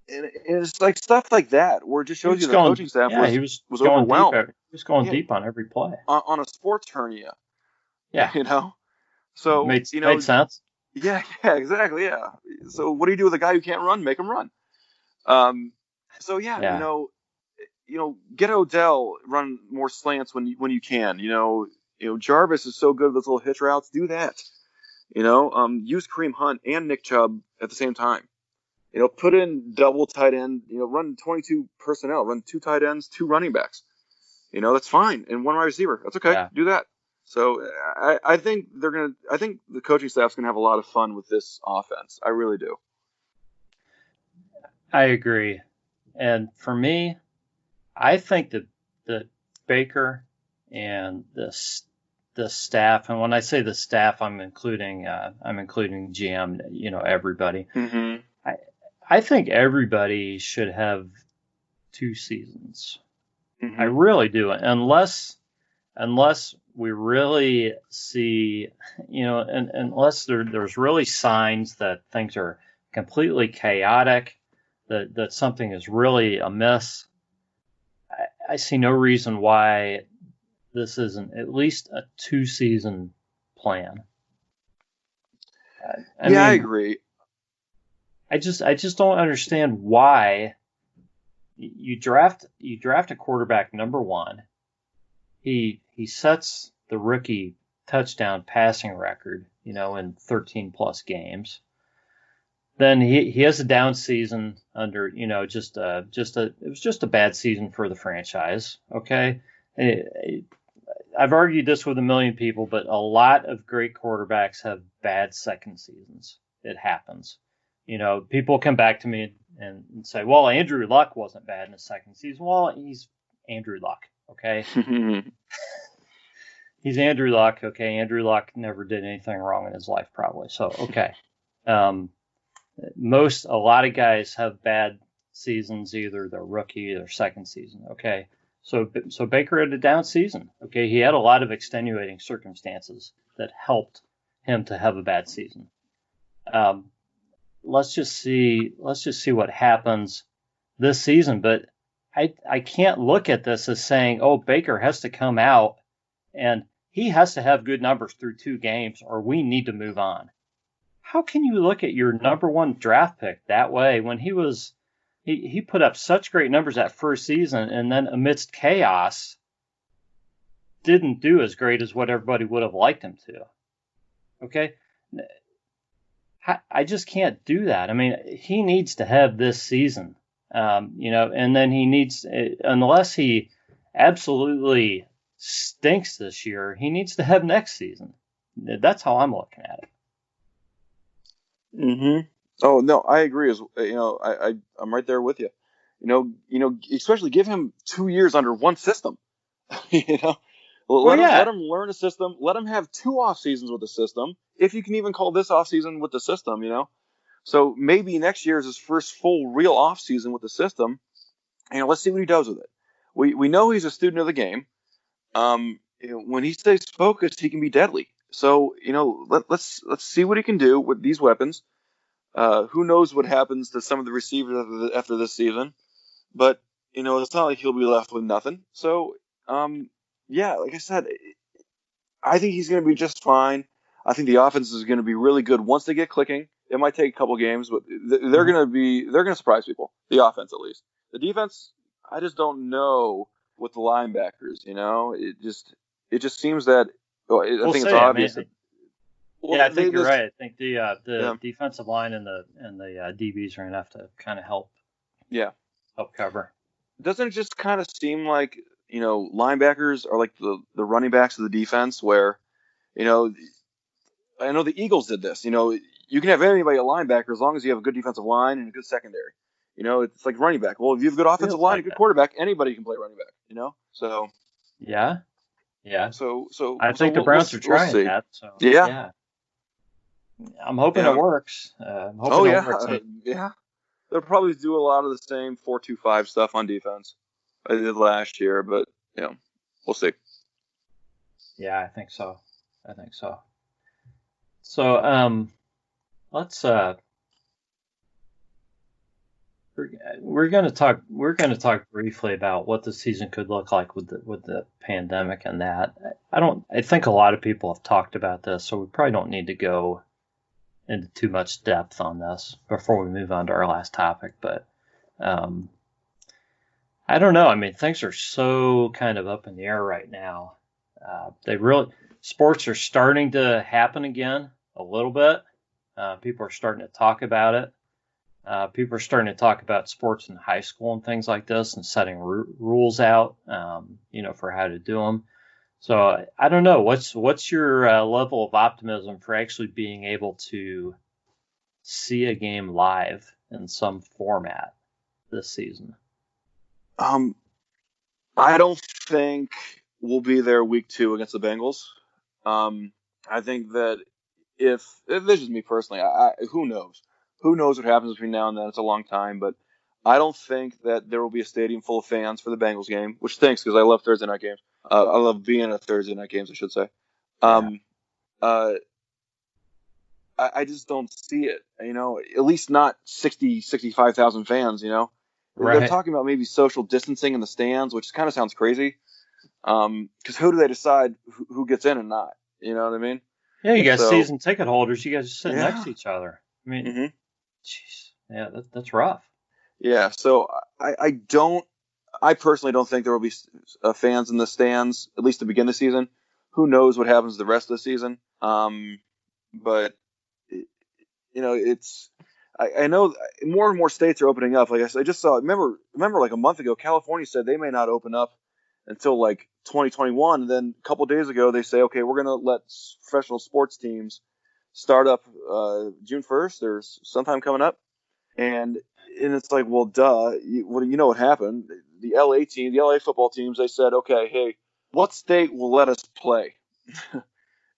And it's like stuff like that where it just shows you the coaching staff was overwhelmed. He was going deep on every play on a sports hernia. Yeah, so made sense. Yeah, exactly. Yeah. So what do you do with a guy who can't run? Make him run. Get Odell, run more slants when you can. Jarvis is so good with those little hitch routes. Do that. Use Kareem Hunt and Nick Chubb at the same time. Put in double tight end. Run 22 personnel. Run 2 tight ends, 2 running backs. That's fine, and 1 wide receiver. That's okay. Yeah. Do that. So I think I think the coaching staff's gonna have a lot of fun with this offense. I really do. I agree, and for me, I think that Baker and the staff, and when I say the staff, I'm including GM, everybody. Mm-hmm. I think everybody should have 2 seasons. Mm-hmm. I really do, unless we really see, and unless there's really signs that things are completely chaotic, that something is really amiss. I see no reason why this isn't at least a 2-season plan. I agree. I just don't understand why you draft a quarterback number 1. He sets the rookie touchdown passing record, in 13 plus games. Then he has a down season under, it was just a bad season for the franchise. Okay. I've argued this with a million people, but a lot of great quarterbacks have bad second seasons. It happens. People come back to me and say, well, Andrew Luck wasn't bad in his second season. Well, he's Andrew Luck. Okay. He's Andrew Luck. Okay. Andrew Luck never did anything wrong in his life, probably. So, okay. A lot of guys have bad seasons, either their rookie or their second season. Okay. So Baker had a down season. Okay. He had a lot of extenuating circumstances that helped him to have a bad season. Let's just see what happens this season. But I can't look at this as saying, oh, Baker has to come out and he has to have good numbers through 2 games or we need to move on. How can you look at your number 1 draft pick that way when he put up such great numbers that first season and then amidst chaos didn't do as great as what everybody would have liked him to? Okay. I just can't do that. I mean, he needs to have this season, and then he needs, unless he absolutely stinks this year, he needs to have next season. That's how I'm looking at it. Mm-hmm. Oh no, I agree. As I'm right there with you. Especially give him 2 years under one system. you know, Well, let yeah. him learn a system. Let him have 2 off seasons with the system, if you can even call this off season with the system. So maybe next year is his first full real off season with the system. Let's see what he does with it. We know he's a student of the game. When he stays focused, he can be deadly. So let's see what he can do with these weapons. Who knows what happens to some of the receivers after this season? But it's not like he'll be left with nothing. So yeah, like I said, I think he's going to be just fine. I think the offense is going to be really good once they get clicking. It might take a couple games, but they're going to surprise people. The offense, at least. The defense, I just don't know with the linebackers. It just seems that. Well, I We'll think it's see. I obvious mean, that. yeah, Well, I think you're right. I think yeah, the defensive line and the DBs are gonna have to kind of yeah. help cover. Doesn't it just kind of seem like linebackers are like the running backs of the defense, where you know I know the Eagles did this. You can have anybody at linebacker as long as you have a good defensive line and a good secondary. It's like running back. Well, if you have a good offensive Feels line, a like good that. quarterback, anybody can play running back. So Yeah, yeah. so so I so think the we'll we'll, Browns are we'll trying see. that. So Yeah, yeah, I'm hoping it yeah. works. I'm Oh hoping it yeah, works. yeah. They'll probably do a lot of the same 4-2-5 stuff on defense I did last year, but we'll see. Yeah, I think so. I think so. So let's we're going to talk briefly about what the season could look like with the pandemic and that. I think a lot of people have talked about this, so we probably don't need to go into too much depth on this before we move on to our last topic. But um, I don't know. I mean, things are so kind of up in the air right now. They really Sports are starting to happen again a little bit. People are starting to talk about it. People are starting to talk about sports in high school and things like this, and setting rules out, for how to do them. So I don't know. What's your level of optimism for actually being able to see a game live in some format this season? Um, I don't think we'll be there week 2 against the Bengals. I think that if this is me personally, who knows? Who knows what happens between now and then? It's a long time, but I don't think that there will be a stadium full of fans for the Bengals game, which stinks because I love Thursday night games. I love being at Thursday night games, I should say. Yeah. Um, uh, I just don't see it. At least not 65,000 fans. They're Right. talking about maybe social distancing in the stands, which kind of sounds crazy. Because who do they decide who gets in and not? You know what I mean? Yeah, you got So season ticket holders. You guys are sitting next yeah. to each other. I mean, hmm jeez. Yeah, that's rough. Yeah, so I personally don't think there will be fans in the stands at least to begin the season. Who knows what happens the rest of the season? But it's I know more and more states are opening up. Like I just saw. Remember, like a month ago, California said they may not open up until like 2021. And then a couple days ago, they say, okay, we're going to let professional sports teams start up June 1st or sometime coming up. And it's like, well, duh. What happened? The LA football teams, they said, okay, hey, what state will let us play?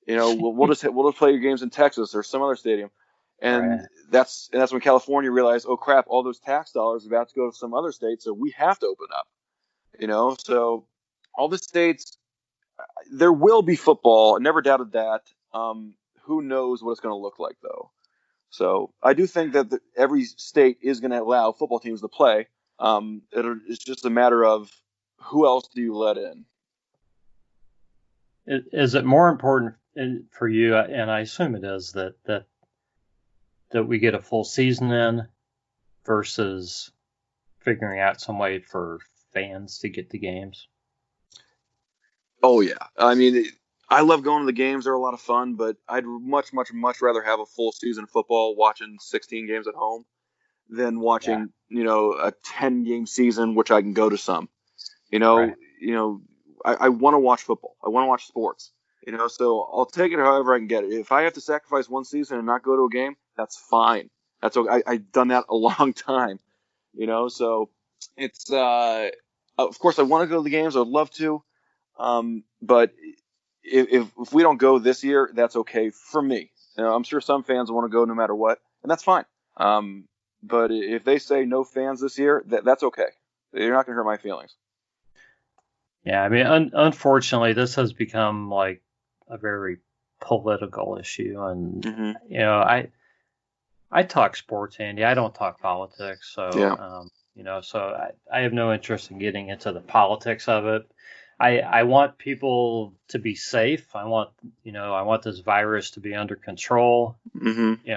We'll just play your games in Texas or some other stadium. And Right. that's when California realized, oh crap, all those tax dollars are about to go to some other state, so we have to open up. So all the states, there will be football. I never doubted that. Who knows what it's going to look like though? So I do think that every state is going to allow football teams to play. It's just a matter of who else do you let in. Is it more important for you, and I assume it is, that we get a full season in versus figuring out some way for fans to get the games? Oh yeah, I mean, I love going to the games; they're a lot of fun. But I'd much, much, much rather have a full season of football, watching 16 games at home, than Yeah. watching a 10-game season, which I can go to some. You Right. know, you know, I want to watch football. I want to watch sports. So I'll take it however I can get it. If I have to sacrifice one season and not go to a game, that's fine. That's okay. I've done that a long time, so it's, of course I want to go to the games. I'd love to. But if we don't go this year, that's okay for me. I'm sure some fans want to go no matter what, and that's fine. But if they say no fans this year, that's okay. You're not going to hurt my feelings. Yeah, I mean, unfortunately, this has become like a very political issue, and I talk sports, Andy. I don't talk politics, so so I have no interest in getting into the politics of it. I want people to be safe. I want this virus to be under control. Mm-hmm.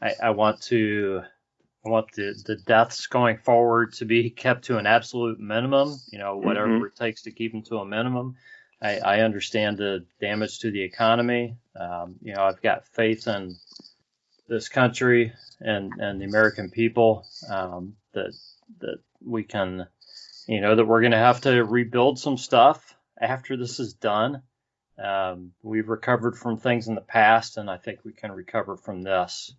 I want the deaths going forward to be kept to an absolute minimum, whatever it takes to keep them to a minimum. I understand the damage to the economy. I've got faith in this country and the American people, that we can, that we're going to have to rebuild some stuff after this is done. We've recovered from things in the past, and I think we can recover from this.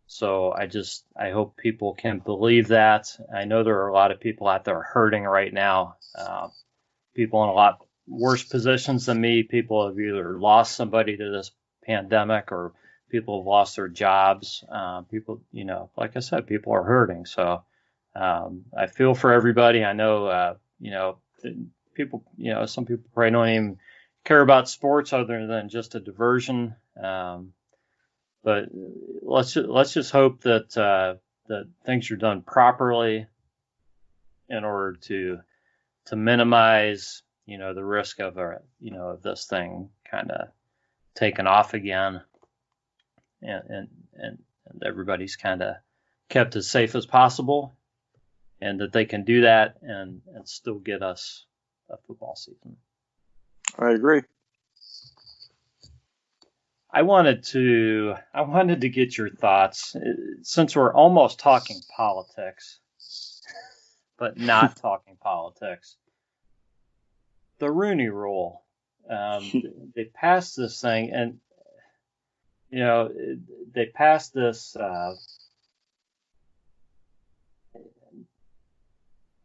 So I hope people can believe that. I know there are a lot of people out there hurting right now. People in a lot worse positions than me. People have either lost somebody to this pandemic, or people have lost their jobs. People, like I said, people are hurting. So I feel for everybody. I know, people, some people probably don't even care about sports other than just a diversion. But let's just hope that things are done properly in order to minimize, the risk of of this thing kind of taking off again, and everybody's kind of kept as safe as possible, and that they can do that and still get us a football season. I agree. I wanted to get your thoughts, since we're almost talking politics, but not talking politics. The Rooney Rule. They passed this thing, and they passed this.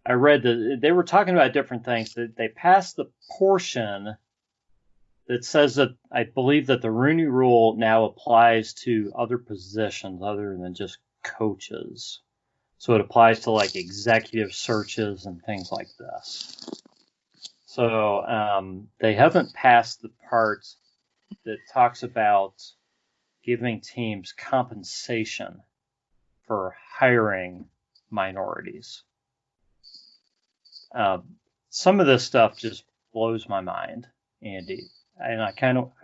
I read that they were talking about different things. They passed the portion that says that I believe that the Rooney Rule now applies to other positions other than just coaches. So it applies to like executive searches and things like this. So they haven't passed the part that talks about giving teams compensation for hiring minorities. Some of this stuff just blows my mind, Andy. And I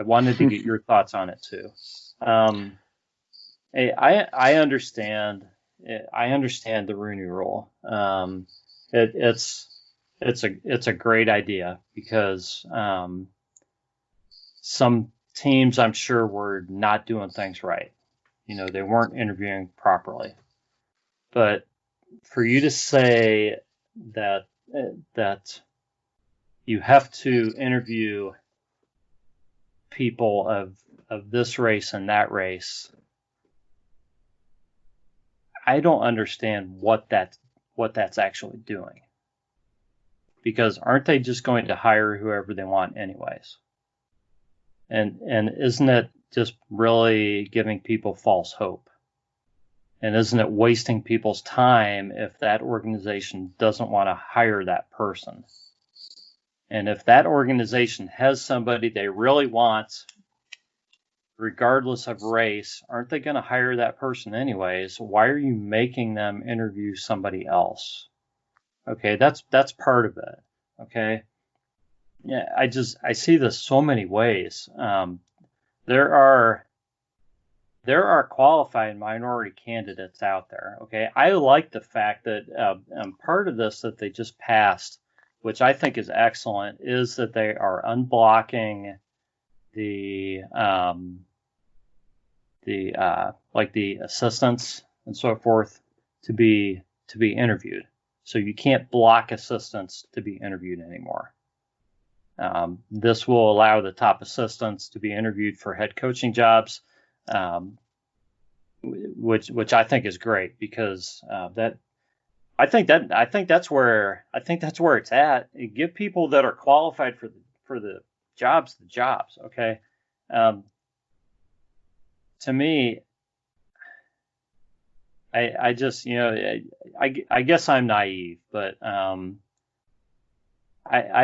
wanted to get your thoughts on it too. I understand the Rooney Rule. It's a great idea, because some teams, I'm sure, were not doing things right. They weren't interviewing properly. But for you to say that you have to interview people of this race and that race, I don't understand what that's actually doing. Because aren't they just going to hire whoever they want anyways? And isn't it just really giving people false hope? And isn't it wasting people's time if that organization doesn't want to hire that person? And if that organization has somebody they really want, regardless of race, aren't they going to hire that person anyways? Why are you making them interview somebody else? Okay, that's part of it. Okay. Yeah, I see this so many ways. There are qualified minority candidates out there. Okay, I like the fact that part of this that they just passed, which I think is excellent, is that they are unblocking the assistants and so forth to be interviewed. So you can't block assistants to be interviewed anymore. This will allow the top assistants to be interviewed for head coaching jobs. which I think is great because I think that's where it's at. You give people that are qualified for the jobs. Okay. To me, I just, I guess I'm naive, but I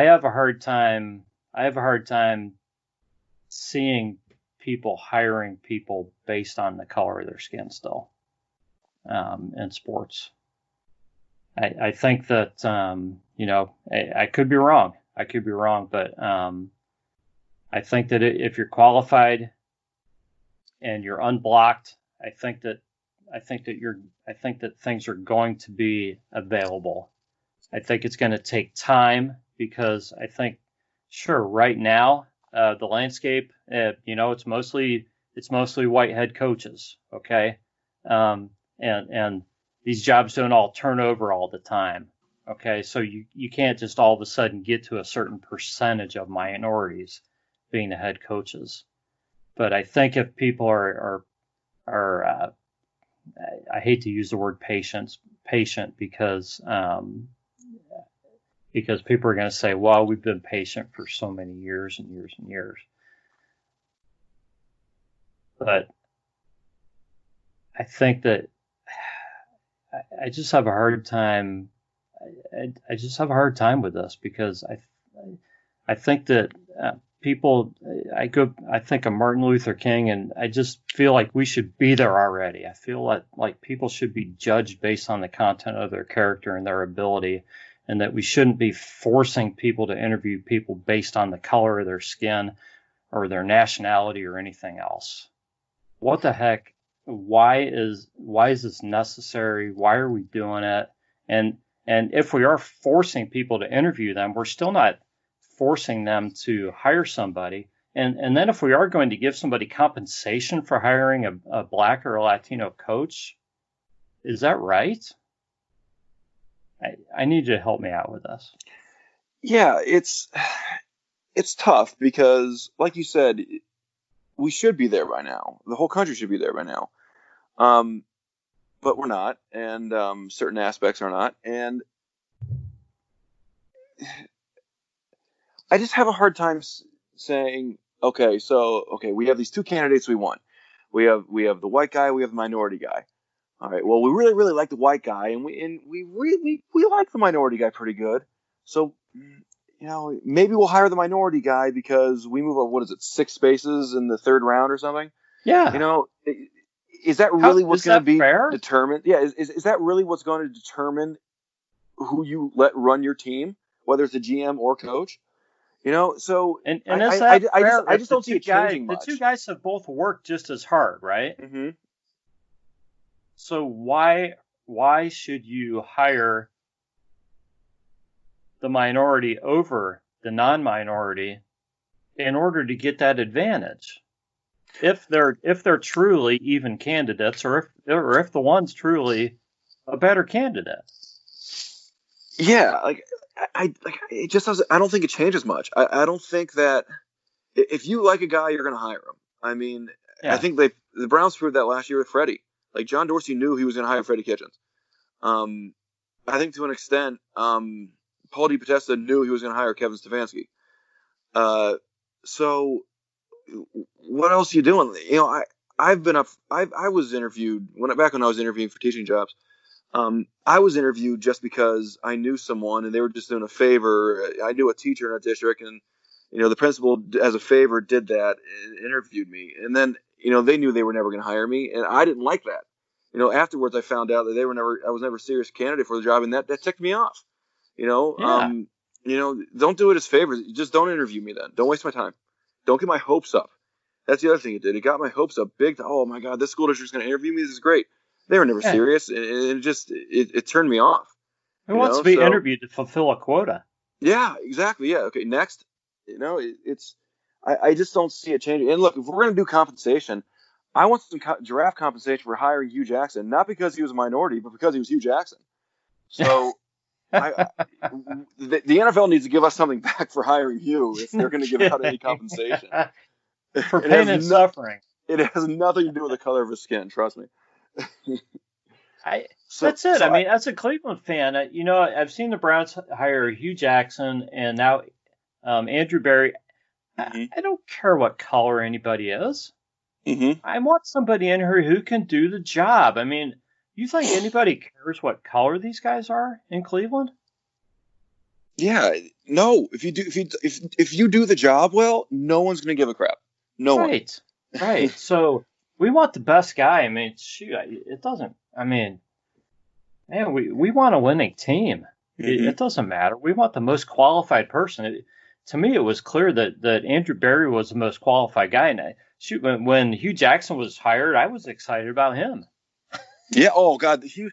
have a hard time. I have a hard time seeing people hiring people based on the color of their skin still in sports. I think that I could be wrong. But I think that if you're qualified and you're unblocked, I think that things are going to be available. I think it's going to take time because I think, sure, right now the landscape, it's mostly white head coaches, okay, and these jobs don't all turn over all the time, okay, so you can't just all of a sudden get to a certain percentage of minorities being the head coaches. But I think if people are I hate to use the word patient because people are going to say, well, we've been patient for so many years and years and years. But I think that I just have a hard time. I just have a hard time with this because I think that people, I think of Martin Luther King, and I just feel like we should be there already. I feel like people should be judged based on the content of their character and their ability, and that we shouldn't be forcing people to interview people based on the color of their skin or their nationality or anything else. What the heck? Why is this necessary? Why are we doing it? And if we are forcing people to interview them, we're still not forcing them to hire somebody. And then if we are going to give somebody compensation for hiring a Black or a Latino coach, is that right? I need you to help me out with this. Yeah, it's tough because, like you said, we should be there by now. The whole country should be there by now. But we're not, and certain aspects are not. And I just have a hard time saying, okay, we have these two candidates we want. We have the white guy, we have the minority guy. All right, well, we really, really like the white guy, and we like the minority guy pretty good. So, maybe we'll hire the minority guy because we move up, 6 spaces in the 3rd round or something? Yeah. Is that really what's going to be fair? determined? Yeah, is that really what's going to determine who you let run your team, whether it's a GM or coach? So and is that fair? I just don't see it changing much. The two guys have both worked just as hard, right? Mm-hmm. So why should you hire the minority over the non-minority in order to get that advantage? If they're truly even candidates, or if the one's truly a better candidate. Yeah, it just doesn't. I don't think it changes much. I don't think that if you like a guy, you're going to hire him. I mean, yeah. I think the Browns proved that last year with Freddie. Like, John Dorsey knew he was going to hire Freddie Kitchens. I think to an extent, Paul DePodesta knew he was going to hire Kevin Stefanski. So what else are you doing? I was interviewed back when I was interviewing for teaching jobs. I was interviewed just because I knew someone and they were just doing a favor. I knew a teacher in our district, and the principal, as a favor, did that and interviewed me. And then they knew they were never going to hire me, and I didn't like that. Afterwards I found out that I was never a serious candidate for the job, and that ticked me off. Yeah. Don't do it as favors. Just don't interview me then. Don't waste my time. Don't get my hopes up. That's the other thing it did. It got my hopes up big. Oh my God, this school district's going to interview me. This is great. They were never serious, and it turned me off. Who wants to be interviewed to fulfill a quota? Yeah, exactly. Yeah. Okay. Next. I just don't see it changing. And look, if we're going to do compensation, I want some giraffe compensation for hiring Hugh Jackson, not because he was a minority, but because he was Hugh Jackson. So the NFL needs to give us something back for hiring Hugh if they're going to give out any compensation. For pain and suffering. It has nothing to do with the color of his skin, trust me. That's it. I mean, as a Cleveland fan, I've seen the Browns hire Hugh Jackson and now Andrew Berry. I don't care what color anybody is. I want somebody in here who can do the job. I mean, you think anybody cares what color these guys are in Cleveland? Yeah, no. If you do the job well, no one's going to give a crap. No one. Right. So we want the best guy. I mean, shoot, it doesn't. I mean, man, we want a winning team. It doesn't matter. We want the most qualified person. To me, it was clear that Andrew Berry was the most qualified guy. And shoot, when Hugh Jackson was hired, I was excited about him. Yeah. Oh God, Hugh.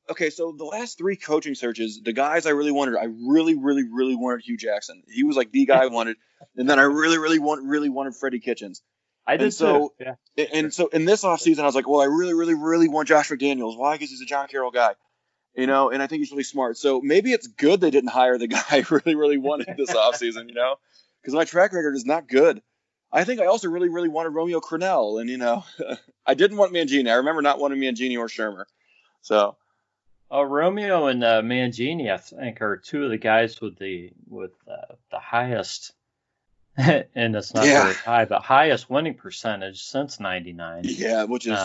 Okay. So the last 3 coaching searches, the guys I really really wanted Hugh Jackson. He was like the guy I wanted, and then I really wanted Freddie Kitchens. I did too. Yeah. And so in this offseason, I was like, well, I really want Josh McDaniels. Why? Because he's a John Carroll guy. And I think he's really smart. So maybe it's good they didn't hire the guy I really wanted this offseason, because my track record is not good. I think I also really wanted Romeo Crennel. And, I didn't want Mangini. I remember not wanting Mangini or Shermer. So. Romeo and Mangini, I think, are 2 of the guys with the highest, and it's not very high, but highest winning percentage since '99. Yeah, which is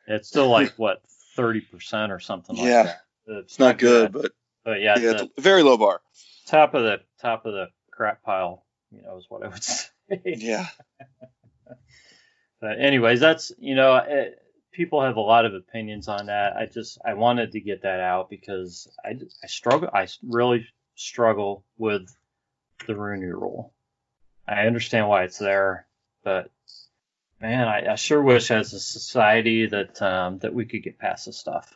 it's still like what 30% or something like that. It's not good, but yeah, it's a very low bar. Top of the crap pile, is what I would say. Yeah. But anyways, that's people have a lot of opinions on that. I wanted to get that out because I really struggle with the Rooney Rule. I understand why it's there, but man, I sure wish as a society that we could get past this stuff.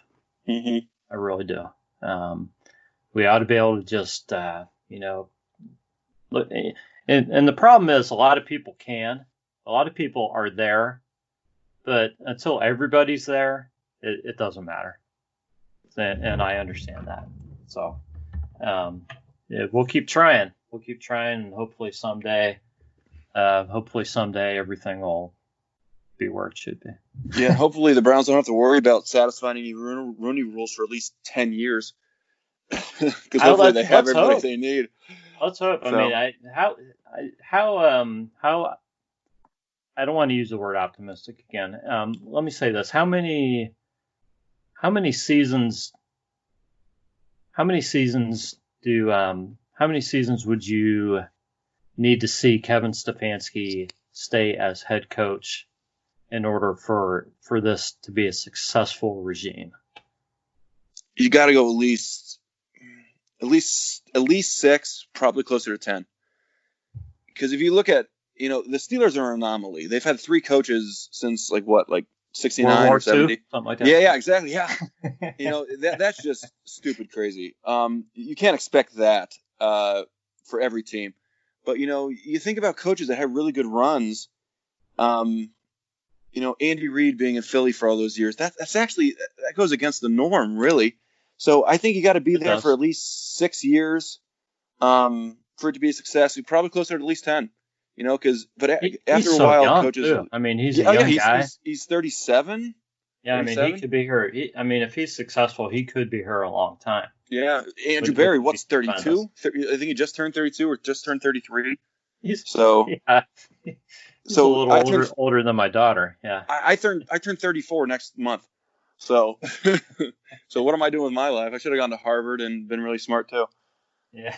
I really do. We ought to be able to just, look. And the problem is a lot of people are there, but until everybody's there, it doesn't matter. And I understand that. So, we'll keep trying. And hopefully someday everything will be where it should be. Yeah, hopefully the Browns don't have to worry about satisfying any Rooney rules for at least 10 years. Because hopefully they have everybody they need. Let's hope. So, I mean, how I don't want to use the word optimistic again. Let me say this: how many seasons would you need to see Kevin Stefanski stay as head coach in order for this to be a successful regime? You got to go at least 6, probably closer to 10. Because if you look at, the Steelers are an anomaly. They've had 3 coaches since like 69 or 70. Something like that. Yeah, exactly. Yeah. That's just stupid crazy. You can't expect that for every team. But, you think about coaches that have really good runs. Andy Reid being in Philly for all those years, that goes against the norm, really. So I think you got to be there for at least 6 years for it to be a success. You're probably closer to at least 10. But after a while, young, coaches. Too. I mean, he's a young guy. He's 37. Yeah, 37? I mean, he could be here. If he's successful, he could be here a long time. Yeah, Andrew Berry, what's 32? I think he just turned 32 or just turned 33. He's a little older than my daughter. Yeah, I turned 34 next month. So, so what am I doing with my life? I should have gone to Harvard and been really smart too. Yeah.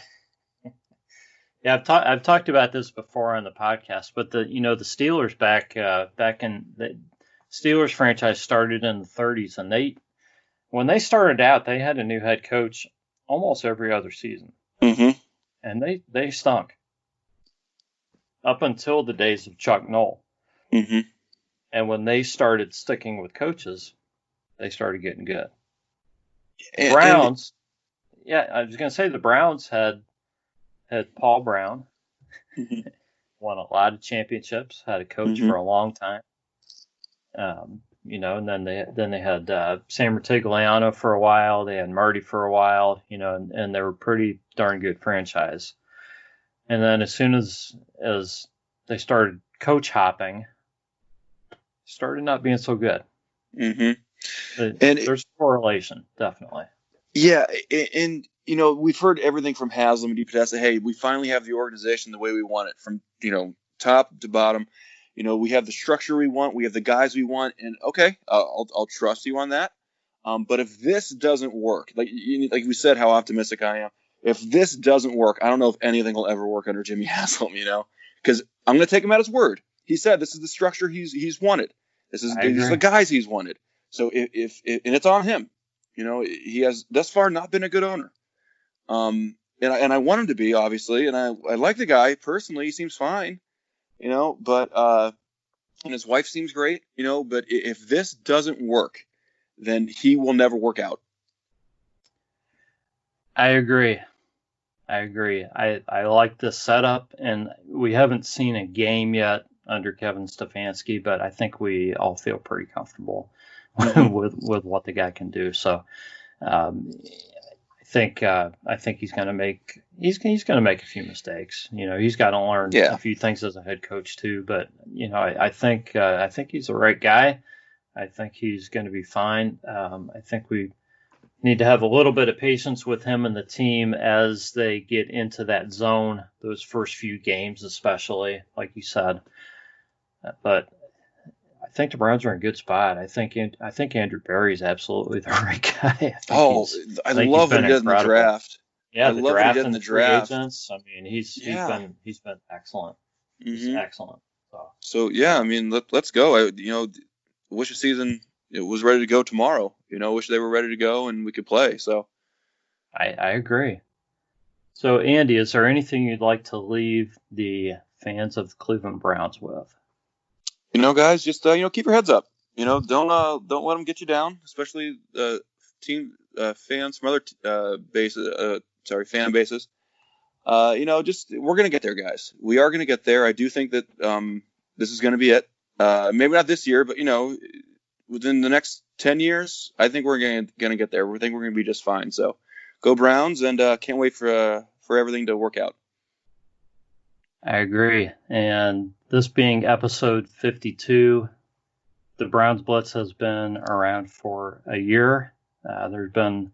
Yeah, I've talked about this before on the podcast, but the Steelers back in the Steelers franchise started in the 30s, and when they started out, they had a new head coach almost every other season, and they stunk up until the days of Chuck Noll. And when they started sticking with coaches, they started getting good. Browns, I was going to say the Browns had Paul Brown, won a lot of championships, had a coach for a long time. And then they had Sam Rutigliano for a while. They had Marty for a while, and they were pretty darn good franchise. And then as soon as they started coach hopping, started not being so good. Mm-hmm. And there's correlation, definitely. Yeah, and we've heard everything from Haslam and DePodesta. Hey, we finally have the organization the way we want it, from top to bottom. We have the structure we want, we have the guys we want, and okay, I'll trust you on that. But if this doesn't work, like we said, how optimistic I am. If this doesn't work, I don't know if anything will ever work under Jimmy Haslam. Because I'm going to take him at his word. He said this is the structure he's wanted. These are the guys he's wanted. So if and it's on him. He has thus far not been a good owner. And I want him to be, obviously, and I like the guy personally. He seems fine, but and his wife seems great, but if this doesn't work, then he will never work out. I agree. I like this setup, and we haven't seen a game yet under Kevin Stefanski, but I think we all feel pretty comfortable with what the guy can do. So I think he's going to make a few mistakes. He's got to learn a few things as a head coach too. But I think he's the right guy. I think he's going to be fine. I think we need to have a little bit of patience with him and the team as they get into that zone, those first few games especially, like you said. But I think the Browns are in a good spot. I think Andrew Berry is absolutely the right guy. I love what he did in the draft. Yeah, the draft and the free agents. I mean, he's been excellent. He's excellent. So yeah, I mean, let's go. Wish the season was ready to go tomorrow. Wish they were ready to go and we could play. So I agree. So Andy, is there anything you'd like to leave the fans of the Cleveland Browns with? Guys, just keep your heads up. Don't let them get you down, especially team fans from other fan bases. Just we're gonna get there, guys. We are gonna get there. I do think that this is gonna be it. Maybe not this year, but within the next 10 years, I think we're gonna get there. We think we're gonna be just fine. So go Browns, and can't wait for everything to work out. I agree. And this being episode 52, the Browns Blitz has been around for a year. There've been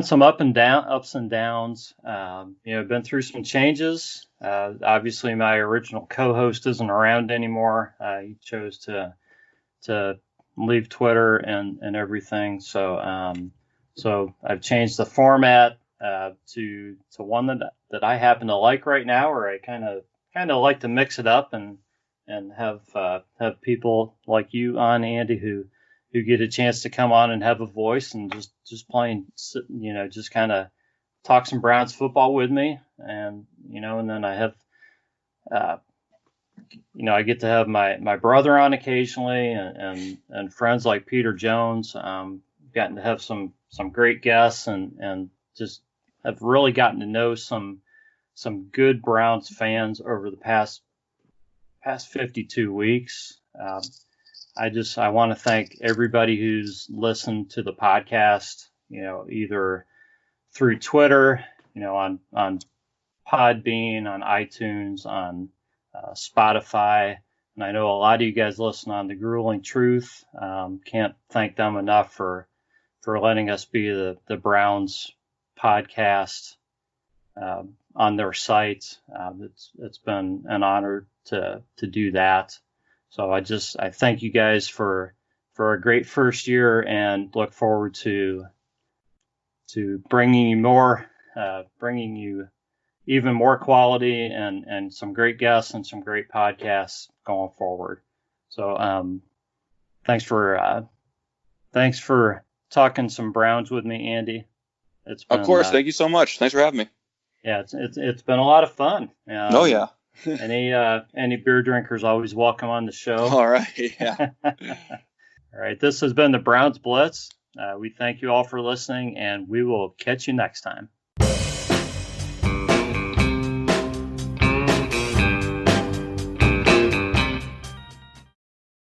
some ups and downs. Been through some changes. Obviously, my original co-host isn't around anymore. He chose to leave Twitter and everything. So I've changed the format to one that I happen to like right now, where I kind of like to mix it up and have people like you on, Andy, who get a chance to come on and have a voice and just just kind of talk some Browns football with me, and then I have I get to have my brother on occasionally, and friends like Peter Jones. Gotten to have some great guests, and just have really gotten to know some good Browns fans over the past 52 weeks. I want to thank everybody who's listened to the podcast, either through Twitter, on Podbean, on iTunes, on Spotify. And I know a lot of you guys listen on The Grueling Truth. Can't thank them enough for letting us be the Browns podcast on their site. It's been an honor to do that. So I thank you guys for a great first year, and look forward to bringing you even more quality and some great guests and some great podcasts going forward. So thanks for talking some Browns with me, Andy. It's been, of course. Thank you so much. Thanks for having me. Yeah, it's been a lot of fun. Oh yeah. Any beer drinkers always welcome on the show. All right. Yeah. All right. This has been the Browns Blitz. We thank you all for listening, and we will catch you next time.